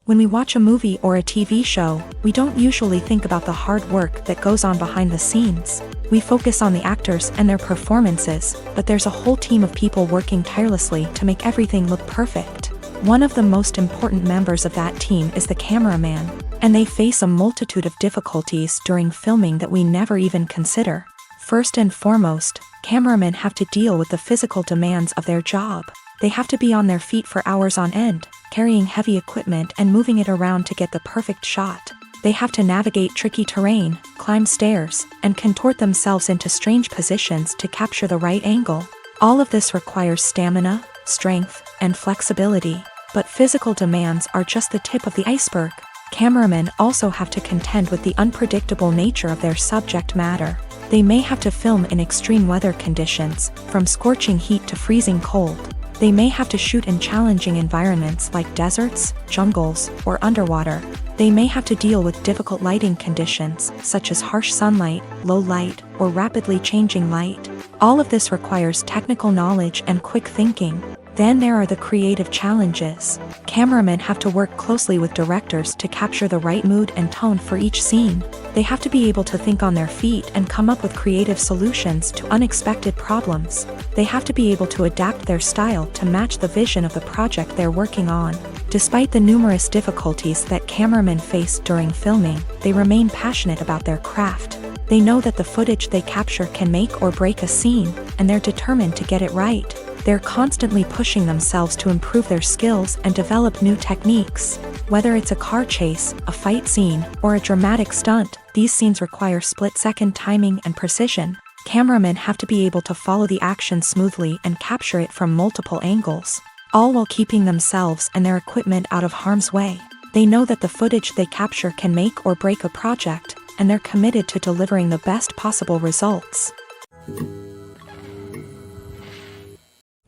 When we watch a movie or a TV show, we don't usually think about the hard work that goes on behind the scenes. We focus on the actors and their performances, but there's a whole team of people working tirelessly to make everything look perfect. One of the most important members of that team is the cameraman, and they face a multitude of difficulties during filming that we never even consider. First and foremost, cameramen have to deal with the physical demands of their job. They have to be on their feet for hours on end, carrying heavy equipment and moving it around to get the perfect shot. They have to navigate tricky terrain, climb stairs, and contort themselves into strange positions to capture the right angle. All of this requires stamina, strength, and flexibility. But physical demands are just the tip of the iceberg. Cameramen also have to contend with the unpredictable nature of their subject matter. They may have to film in extreme weather conditions, from scorching heat to freezing cold. They may have to shoot in challenging environments like deserts, jungles, or underwater. They may have to deal with difficult lighting conditions, such as harsh sunlight, low light, or rapidly changing light. All of this requires technical knowledge and quick thinking. Then there are the creative challenges. Cameramen have to work closely with directors to capture the right mood and tone for each scene. They have to be able to think on their feet and come up with creative solutions to unexpected problems. They have to be able to adapt their style to match the vision of the project they're working on. Despite the numerous difficulties that cameramen face during filming, they remain passionate about their craft. They know that the footage they capture can make or break a scene, and they're determined to get it right. They're constantly pushing themselves to improve their skills and develop new techniques. Whether it's a car chase, a fight scene, or a dramatic stunt, these scenes require split-second timing and precision. Cameramen have to be able to follow the action smoothly and capture it from multiple angles, all while keeping themselves and their equipment out of harm's way. They know that the footage they capture can make or break a project, and they're committed to delivering the best possible results.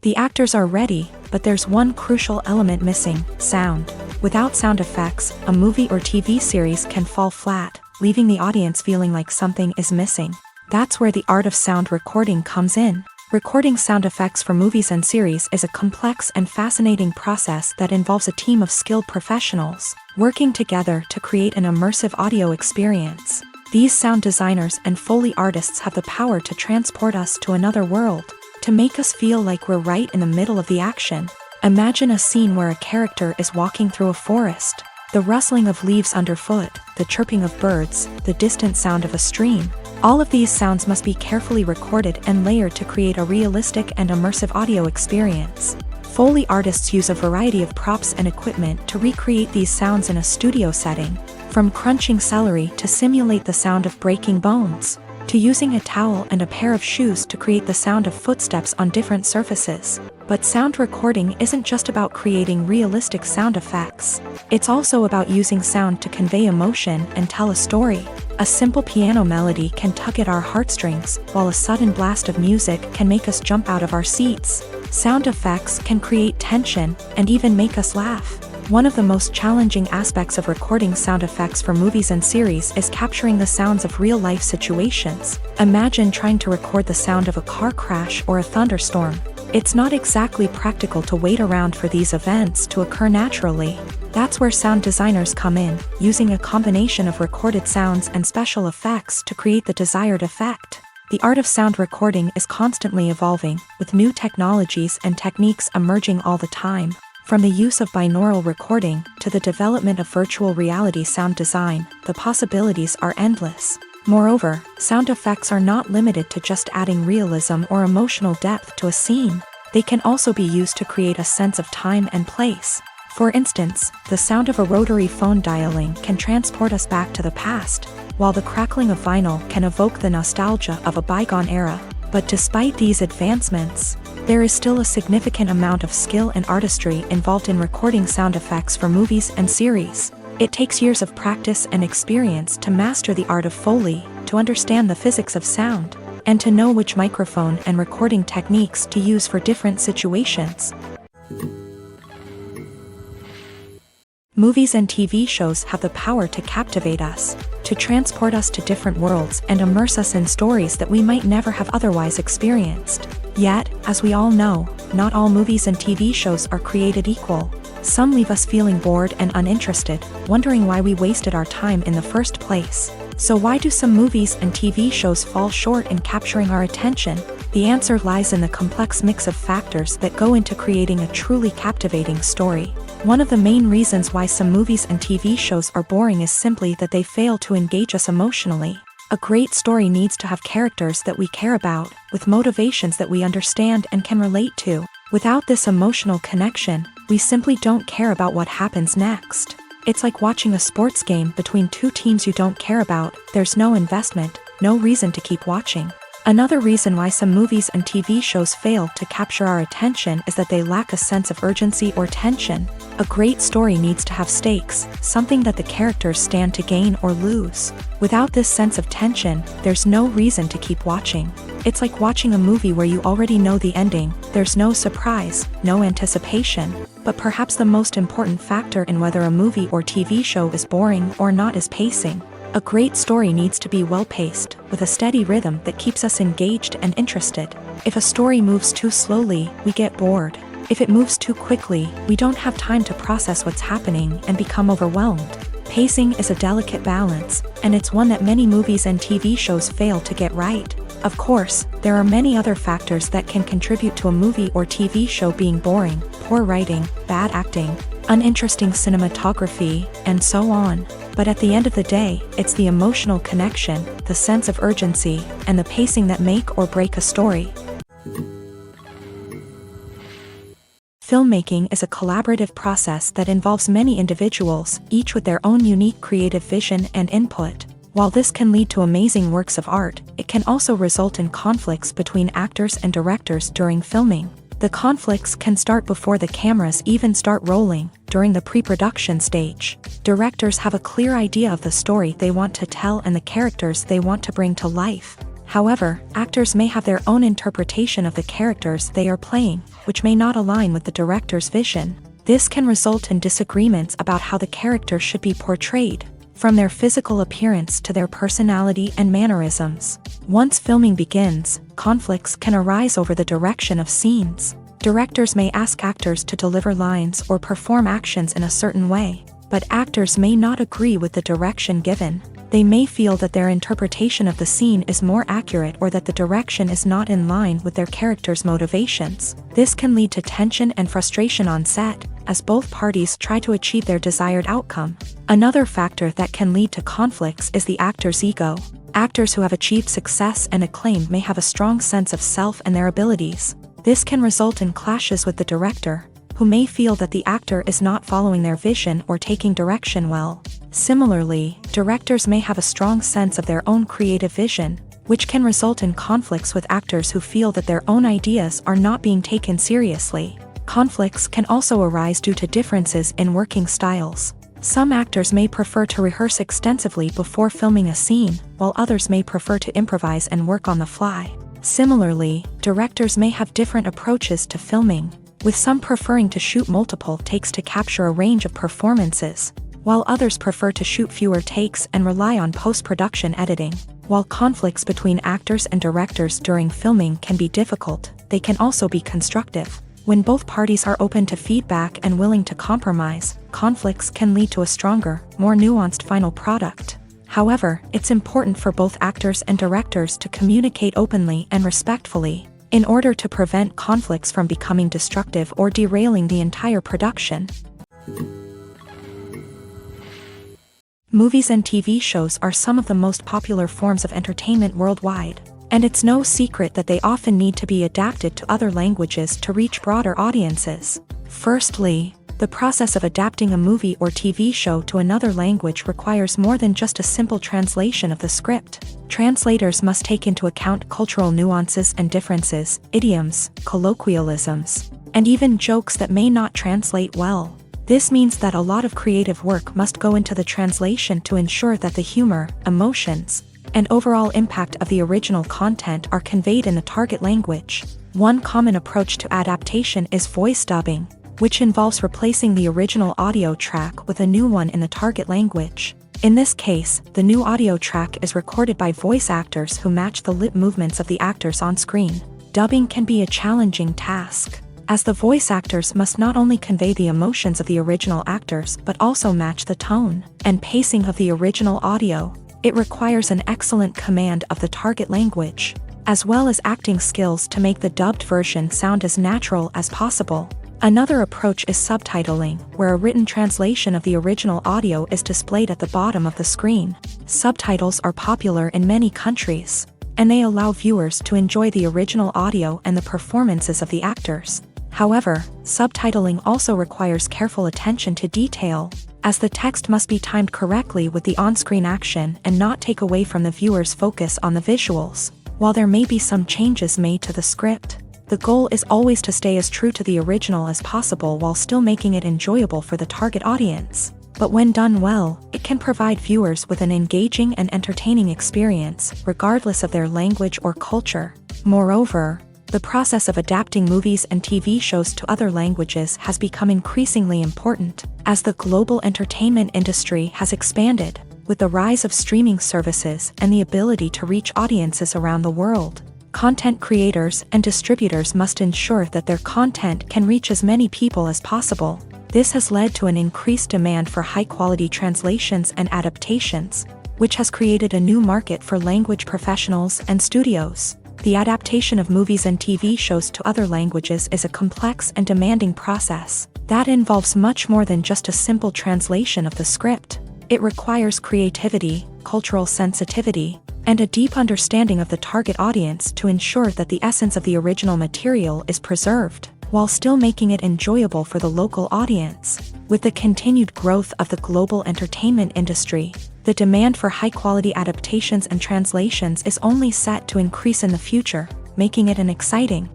The actors are ready, but there's one crucial element missing: sound. Without sound effects, a movie or TV series can fall flat, leaving the audience feeling like something is missing. That's where the art of sound recording comes in. Recording sound effects for movies and series is a complex and fascinating process that involves a team of skilled professionals working together to create an immersive audio experience. These sound designers and Foley artists have the power to transport us to another world, to make us feel like we're right in the middle of the action. Imagine a scene where a character is walking through a forest. The rustling of leaves underfoot, the chirping of birds, the distant sound of a stream. All of these sounds must be carefully recorded and layered to create a realistic and immersive audio experience. Foley artists use a variety of props and equipment to recreate these sounds in a studio setting, from crunching celery to simulate the sound of breaking bones, to using a towel and a pair of shoes to create the sound of footsteps on different surfaces. But sound recording isn't just about creating realistic sound effects. It's also about using sound to convey emotion and tell a story. A simple piano melody can tug at our heartstrings, while a sudden blast of music can make us jump out of our seats. Sound effects can create tension and even make us laugh. One of the most challenging aspects of recording sound effects for movies and series is capturing the sounds of real-life situations. Imagine trying to record the sound of a car crash or a thunderstorm. It's not exactly practical to wait around for these events to occur naturally. That's where sound designers come in, using a combination of recorded sounds and special effects to create the desired effect. The art of sound recording is constantly evolving, with new technologies and techniques emerging all the time. From the use of binaural recording to the development of virtual reality sound design, the possibilities are endless. Moreover, sound effects are not limited to just adding realism or emotional depth to a scene. They can also be used to create a sense of time and place. For instance, the sound of a rotary phone dialing can transport us back to the past, while the crackling of vinyl can evoke the nostalgia of a bygone era. But despite these advancements, there is still a significant amount of skill and artistry involved in recording sound effects for movies and series. It takes years of practice and experience to master the art of Foley, to understand the physics of sound, and to know which microphone and recording techniques to use for different situations. Movies and TV shows have the power to captivate us, to transport us to different worlds and immerse us in stories that we might never have otherwise experienced. Yet, as we all know, not all movies and TV shows are created equal. Some leave us feeling bored and uninterested, wondering why we wasted our time in the first place. So why do some movies and TV shows fall short in capturing our attention? The answer lies in the complex mix of factors that go into creating a truly captivating story. One of the main reasons why some movies and TV shows are boring is simply that they fail to engage us emotionally. A great story needs to have characters that we care about, with motivations that we understand and can relate to. Without this emotional connection, we simply don't care about what happens next. It's like watching a sports game between two teams you don't care about. There's no investment, no reason to keep watching. Another reason why some movies and TV shows fail to capture our attention is that they lack a sense of urgency or tension. A great story needs to have stakes, something that the characters stand to gain or lose. Without this sense of tension, there's no reason to keep watching. It's like watching a movie where you already know the ending. There's no surprise, no anticipation. But perhaps the most important factor in whether a movie or TV show is boring or not is pacing. A great story needs to be well-paced, with a steady rhythm that keeps us engaged and interested. If a story moves too slowly, we get bored. If it moves too quickly, we don't have time to process what's happening and become overwhelmed. Pacing is a delicate balance, and it's one that many movies and TV shows fail to get right. Of course, there are many other factors that can contribute to a movie or TV show being boring: poor writing, bad acting, uninteresting cinematography, and so on. But at the end of the day, it's the emotional connection, the sense of urgency, and the pacing that make or break a story. Filmmaking is a collaborative process that involves many individuals, each with their own unique creative vision and input. While this can lead to amazing works of art, it can also result in conflicts between actors and directors during filming. The conflicts can start before the cameras even start rolling, during the pre-production stage. Directors have a clear idea of the story they want to tell and the characters they want to bring to life. However, actors may have their own interpretation of the characters they are playing, which may not align with the director's vision. This can result in disagreements about how the character should be portrayed, from their physical appearance to their personality and mannerisms. Once filming begins, conflicts can arise over the direction of scenes. Directors may ask actors to deliver lines or perform actions in a certain way, but actors may not agree with the direction given. They may feel that their interpretation of the scene is more accurate or that the direction is not in line with their character's motivations. This can lead to tension and frustration on set, as both parties try to achieve their desired outcome. Another factor that can lead to conflicts is the actor's ego. Actors who have achieved success and acclaim may have a strong sense of self and their abilities. This can result in clashes with the director, who may feel that the actor is not following their vision or taking direction well. Similarly, directors may have a strong sense of their own creative vision, which can result in conflicts with actors who feel that their own ideas are not being taken seriously. Conflicts can also arise due to differences in working styles. Some actors may prefer to rehearse extensively before filming a scene, while others may prefer to improvise and work on the fly. Similarly, directors may have different approaches to filming, with some preferring to shoot multiple takes to capture a range of performances, while others prefer to shoot fewer takes and rely on post-production editing. While conflicts between actors and directors during filming can be difficult, they can also be constructive. When both parties are open to feedback and willing to compromise, conflicts can lead to a stronger, more nuanced final product. However, it's important for both actors and directors to communicate openly and respectfully, in order to prevent conflicts from becoming destructive or derailing the entire production. Movies and TV shows are some of the most popular forms of entertainment worldwide, and it's no secret that they often need to be adapted to other languages to reach broader audiences. Firstly, the process of adapting a movie or TV show to another language requires more than just a simple translation of the script. Translators must take into account cultural nuances and differences, idioms, colloquialisms, and even jokes that may not translate well. This means that a lot of creative work must go into the translation to ensure that the humor, emotions, and overall impact of the original content are conveyed in the target language. One common approach to adaptation is voice dubbing, which involves replacing the original audio track with a new one in the target language. In this case, the new audio track is recorded by voice actors who match the lip movements of the actors on screen. Dubbing can be a challenging task, as the voice actors must not only convey the emotions of the original actors but also match the tone and pacing of the original audio. It requires an excellent command of the target language, as well as acting skills to make the dubbed version sound as natural as possible. Another approach is subtitling, where a written translation of the original audio is displayed at the bottom of the screen. Subtitles are popular in many countries, and they allow viewers to enjoy the original audio and the performances of the actors. However, subtitling also requires careful attention to detail, as the text must be timed correctly with the on-screen action and not take away from the viewer's focus on the visuals. While there may be some changes made to the script, the goal is always to stay as true to the original as possible while still making it enjoyable for the target audience. But when done well, it can provide viewers with an engaging and entertaining experience, regardless of their language or culture. Moreover, the process of adapting movies and TV shows to other languages has become increasingly important, as the global entertainment industry has expanded, with the rise of streaming services and the ability to reach audiences around the world. Content creators and distributors must ensure that their content can reach as many people as possible. This has led to an increased demand for high-quality translations and adaptations, which has created a new market for language professionals and studios. The adaptation of movies and TV shows to other languages is a complex and demanding process that involves much more than just a simple translation of the script. It requires creativity, cultural sensitivity, and a deep understanding of the target audience to ensure that the essence of the original material is preserved, while still making it enjoyable for the local audience. With the continued growth of the global entertainment industry, the demand for high-quality adaptations and translations is only set to increase in the future, making it an exciting.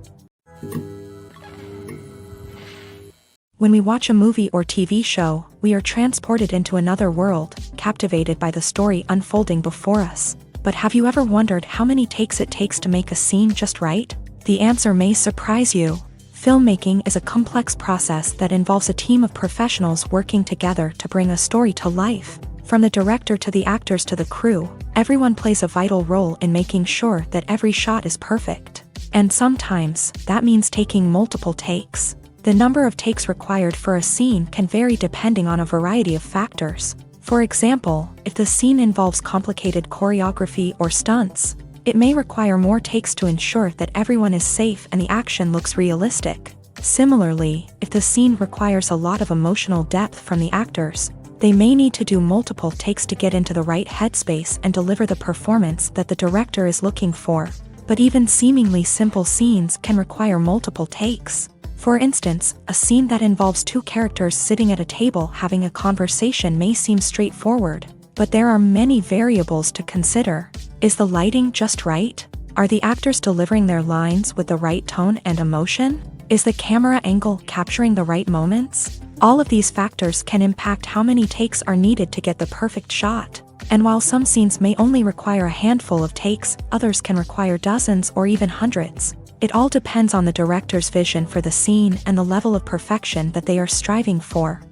When we watch a movie or TV show, we are transported into another world, captivated by the story unfolding before us. But have you ever wondered how many takes it takes to make a scene just right? The answer may surprise you. Filmmaking is a complex process that involves a team of professionals working together to bring a story to life. From the director to the actors to the crew, everyone plays a vital role in making sure that every shot is perfect. And sometimes, that means taking multiple takes. The number of takes required for a scene can vary depending on a variety of factors. For example, if the scene involves complicated choreography or stunts, it may require more takes to ensure that everyone is safe and the action looks realistic. Similarly, if the scene requires a lot of emotional depth from the actors, they may need to do multiple takes to get into the right headspace and deliver the performance that the director is looking for. But even seemingly simple scenes can require multiple takes. For instance, a scene that involves two characters sitting at a table having a conversation may seem straightforward, but there are many variables to consider. Is the lighting just right? Are the actors delivering their lines with the right tone and emotion? Is the camera angle capturing the right moments? All of these factors can impact how many takes are needed to get the perfect shot. And while some scenes may only require a handful of takes, others can require dozens or even hundreds. It all depends on the director's vision for the scene and the level of perfection that they are striving for.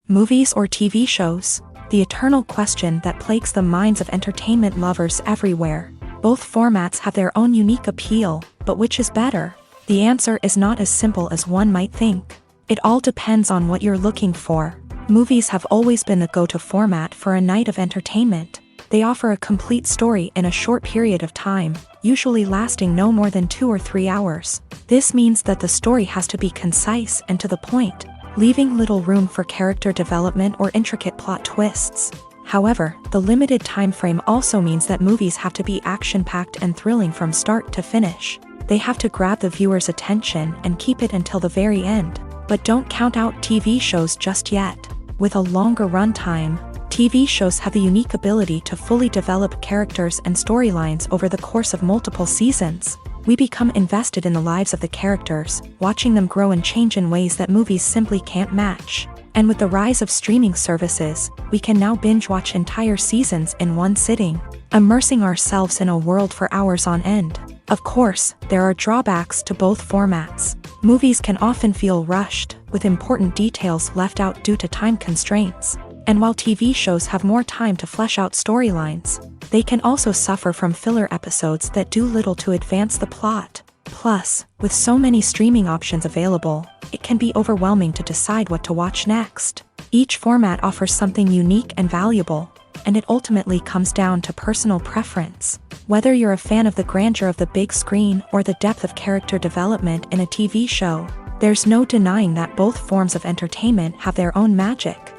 Movies or TV shows? The eternal question that plagues the minds of entertainment lovers everywhere. Both formats have their own unique appeal, but which is better? The answer is not as simple as one might think. It all depends on what you're looking for. Movies have always been the go-to format for a night of entertainment. They offer a complete story in a short period of time, usually lasting no more than 2 or 3 hours. This means that the story has to be concise and to the point, leaving little room for character development or intricate plot twists. However, the limited time frame also means that movies have to be action-packed and thrilling from start to finish. They have to grab the viewer's attention and keep it until the very end. But don't count out TV shows just yet. With a longer runtime, TV shows have the unique ability to fully develop characters and storylines over the course of multiple seasons. We become invested in the lives of the characters, watching them grow and change in ways that movies simply can't match. And with the rise of streaming services, we can now binge-watch entire seasons in one sitting, immersing ourselves in a world for hours on end. Of course, there are drawbacks to both formats. Movies can often feel rushed, with important details left out due to time constraints. And while TV shows have more time to flesh out storylines, they can also suffer from filler episodes that do little to advance the plot. Plus, with so many streaming options available, it can be overwhelming to decide what to watch next. Each format offers something unique and valuable, and it ultimately comes down to personal preference. Whether you're a fan of the grandeur of the big screen or the depth of character development in a TV show, there's no denying that both forms of entertainment have their own magic.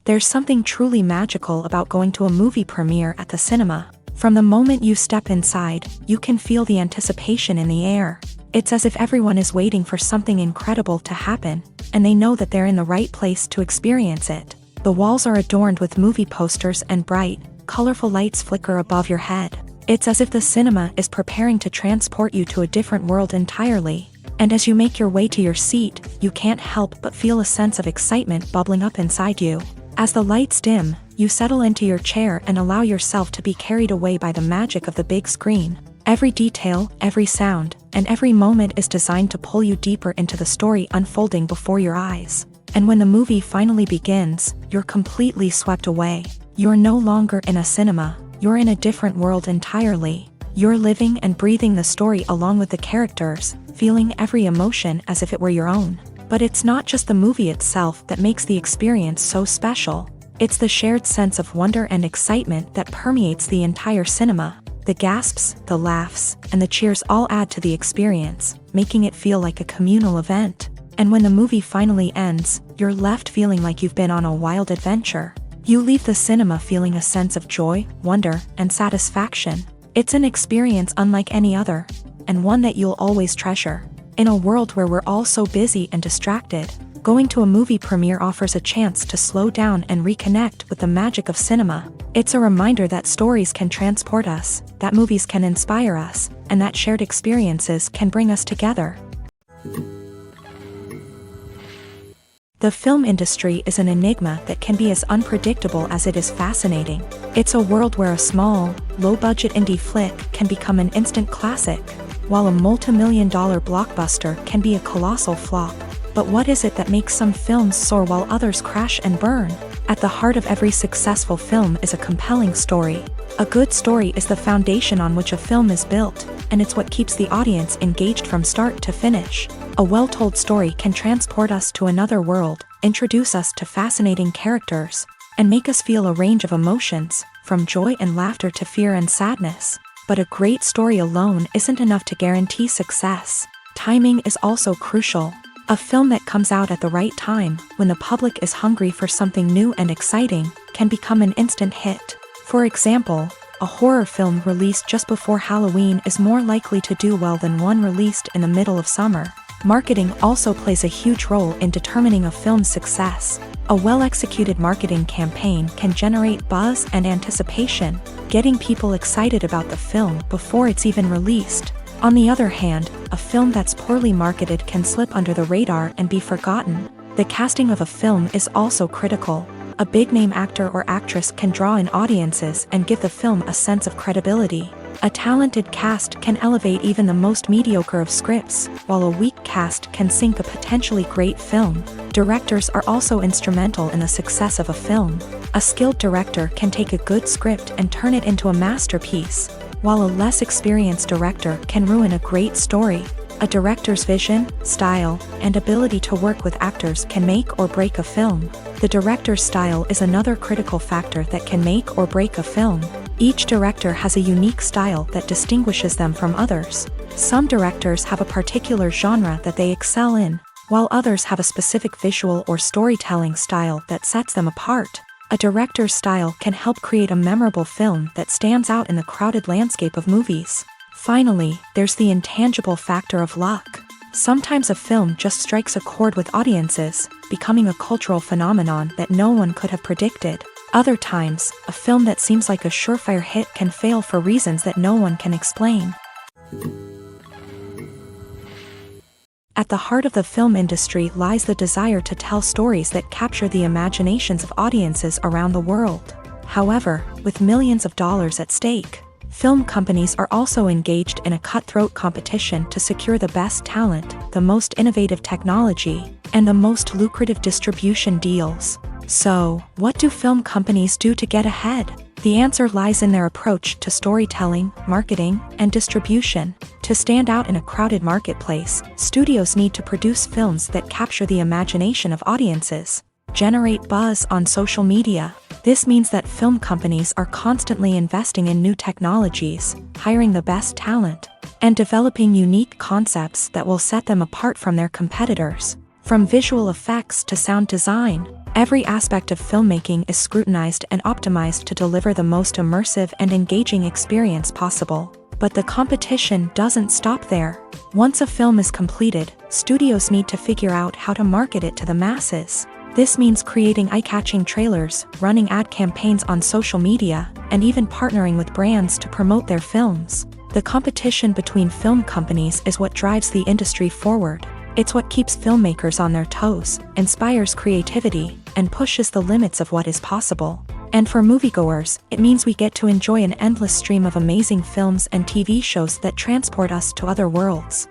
There's something truly magical about going to a movie premiere at the cinema. From the moment you step inside, you can feel the anticipation in the air. It's as if everyone is waiting for something incredible to happen, and they know that they're in the right place to experience it. The walls are adorned with movie posters and bright, colorful lights flicker above your head. It's as if the cinema is preparing to transport you to a different world entirely. And as you make your way to your seat, you can't help but feel a sense of excitement bubbling up inside you. As the lights dim, you settle into your chair and allow yourself to be carried away by the magic of the big screen. Every detail, every sound, and every moment is designed to pull you deeper into the story unfolding before your eyes. And when the movie finally begins, you're completely swept away. You're no longer in a cinema, you're in a different world entirely. You're living and breathing the story along with the characters, feeling every emotion as if it were your own. But it's not just the movie itself that makes the experience so special. It's the shared sense of wonder and excitement that permeates the entire cinema. The gasps, the laughs, and the cheers all add to the experience, making it feel like a communal event. And when the movie finally ends, you're left feeling like you've been on a wild adventure. You leave the cinema feeling a sense of joy, wonder, and satisfaction. It's an experience unlike any other, and one that you'll always treasure. In a world where we're all so busy and distracted, going to a movie premiere offers a chance to slow down and reconnect with the magic of cinema. It's a reminder that stories can transport us, that movies can inspire us, and that shared experiences can bring us together. The film industry is an enigma that can be as unpredictable as it is fascinating. It's a world where a small, low-budget indie flick can become an instant classic, while a multi-million-dollar blockbuster can be a colossal flop. But what is it that makes some films soar while others crash and burn? At the heart of every successful film is a compelling story. A good story is the foundation on which a film is built, and it's what keeps the audience engaged from start to finish. A well-told story can transport us to another world, introduce us to fascinating characters, and make us feel a range of emotions, from joy and laughter to fear and sadness. But a great story alone isn't enough to guarantee success. Timing is also crucial. A film that comes out at the right time, when the public is hungry for something new and exciting, can become an instant hit. For example, a horror film released just before Halloween is more likely to do well than one released in the middle of summer. Marketing also plays a huge role in determining a film's success. A well-executed marketing campaign can generate buzz and anticipation, getting people excited about the film before it's even released. On the other hand, a film that's poorly marketed can slip under the radar and be forgotten. The casting of a film is also critical. A big-name actor or actress can draw in audiences and give the film a sense of credibility. A talented cast can elevate even the most mediocre of scripts, while a weak cast can sink a potentially great film. Directors are also instrumental in the success of a film. A skilled director can take a good script and turn it into a masterpiece, while a less experienced director can ruin a great story. A director's vision, style, and ability to work with actors can make or break a film. The director's style is another critical factor that can make or break a film. Each director has a unique style that distinguishes them from others. Some directors have a particular genre that they excel in, while others have a specific visual or storytelling style that sets them apart. A director's style can help create a memorable film that stands out in the crowded landscape of movies. Finally, there's the intangible factor of luck. Sometimes a film just strikes a chord with audiences, becoming a cultural phenomenon that no one could have predicted. Other times, a film that seems like a surefire hit can fail for reasons that no one can explain. At the heart of the film industry lies the desire to tell stories that capture the imaginations of audiences around the world. However, with millions of dollars at stake, film companies are also engaged in a cutthroat competition to secure the best talent, the most innovative technology, and the most lucrative distribution deals. So, what do film companies do to get ahead? The answer lies in their approach to storytelling, marketing, and distribution. To stand out in a crowded marketplace, studios need to produce films that capture the imagination of audiences, generate buzz on social media. This means that film companies are constantly investing in new technologies, hiring the best talent, and developing unique concepts that will set them apart from their competitors. From visual effects to sound design, every aspect of filmmaking is scrutinized and optimized to deliver the most immersive and engaging experience possible. But the competition doesn't stop there. Once a film is completed, studios need to figure out how to market it to the masses. This means creating eye-catching trailers, running ad campaigns on social media, and even partnering with brands to promote their films. The competition between film companies is what drives the industry forward. It's what keeps filmmakers on their toes, inspires creativity, and pushes the limits of what is possible. And for moviegoers, it means we get to enjoy an endless stream of amazing films and TV shows that transport us to other worlds.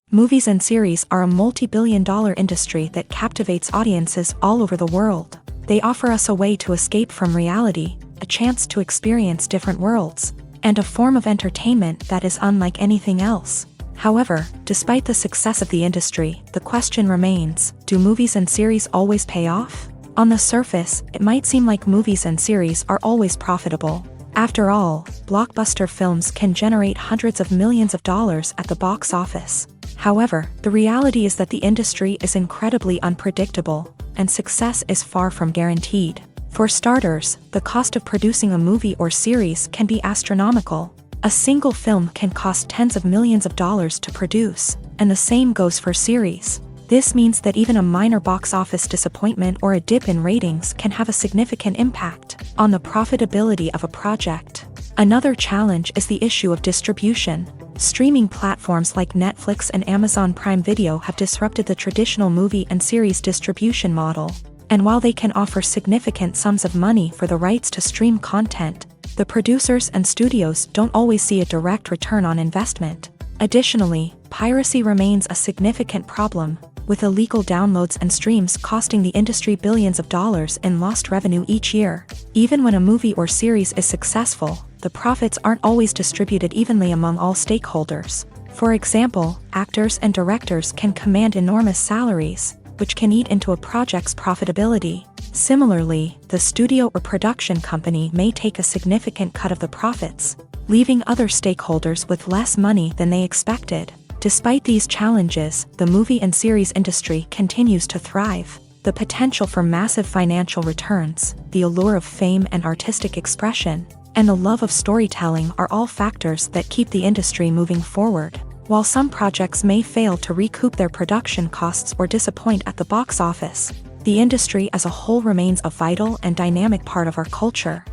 Movies and series are a multi-billion-dollar industry that captivates audiences all over the world. They offer us a way to escape from reality, a chance to experience different worlds, and a form of entertainment that is unlike anything else. However, despite the success of the industry, the question remains, do movies and series always pay off? On the surface, it might seem like movies and series are always profitable. After all, blockbuster films can generate hundreds of millions of dollars at the box office. However, the reality is that the industry is incredibly unpredictable, and success is far from guaranteed. For starters, the cost of producing a movie or series can be astronomical. A single film can cost tens of millions of dollars to produce, and the same goes for series. This means that even a minor box office disappointment or a dip in ratings can have a significant impact on the profitability of a project. Another challenge is the issue of distribution. Streaming platforms like Netflix and Amazon Prime Video have disrupted the traditional movie and series distribution model. And while they can offer significant sums of money for the rights to stream content, the producers and studios don't always see a direct return on investment. Additionally, piracy remains a significant problem, with illegal downloads and streams costing the industry billions of dollars in lost revenue each year. Even when a movie or series is successful, the profits aren't always distributed evenly among all stakeholders. For example, actors and directors can command enormous salaries, which can eat into a project's profitability. Similarly, the studio or production company may take a significant cut of the profits, leaving other stakeholders with less money than they expected. Despite these challenges, the movie and series industry continues to thrive. The potential for massive financial returns, the allure of fame and artistic expression, and the love of storytelling are all factors that keep the industry moving forward. While some projects may fail to recoup their production costs or disappoint at the box office, the industry as a whole remains a vital and dynamic part of our culture.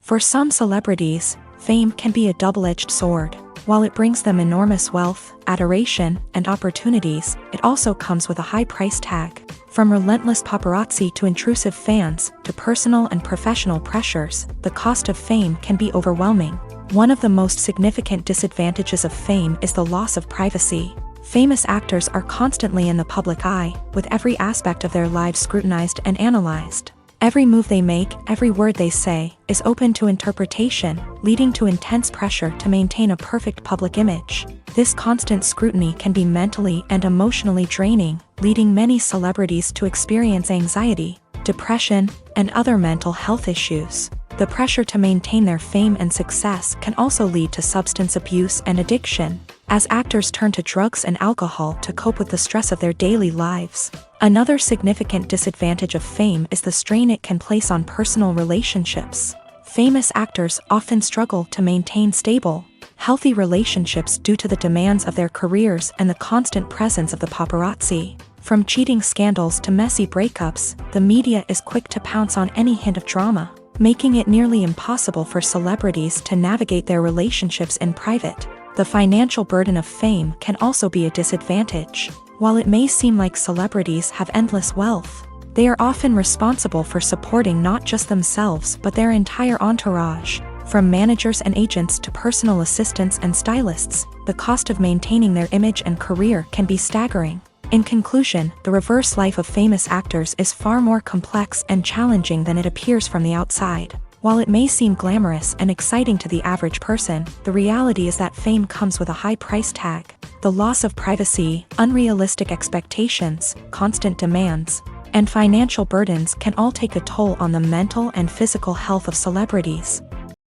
For some celebrities, fame can be a double-edged sword. While it brings them enormous wealth, adoration, and opportunities, it also comes with a high price tag. From relentless paparazzi to intrusive fans, to personal and professional pressures, the cost of fame can be overwhelming. One of the most significant disadvantages of fame is the loss of privacy. Famous actors are constantly in the public eye, with every aspect of their lives scrutinized and analyzed. Every move they make, every word they say, is open to interpretation, leading to intense pressure to maintain a perfect public image. This constant scrutiny can be mentally and emotionally draining, leading many celebrities to experience anxiety, depression, and other mental health issues. The pressure to maintain their fame and success can also lead to substance abuse and addiction, as actors turn to drugs and alcohol to cope with the stress of their daily lives. Another significant disadvantage of fame is the strain it can place on personal relationships. Famous actors often struggle to maintain stable, healthy relationships due to the demands of their careers and the constant presence of the paparazzi. From cheating scandals to messy breakups, the media is quick to pounce on any hint of drama, making it nearly impossible for celebrities to navigate their relationships in private. The financial burden of fame can also be a disadvantage. While it may seem like celebrities have endless wealth, they are often responsible for supporting not just themselves but their entire entourage. From managers and agents to personal assistants and stylists, the cost of maintaining their image and career can be staggering. In conclusion, the reverse life of famous actors is far more complex and challenging than it appears from the outside. While it may seem glamorous and exciting to the average person, the reality is that fame comes with a high price tag. The loss of privacy, unrealistic expectations, constant demands, and financial burdens can all take a toll on the mental and physical health of celebrities.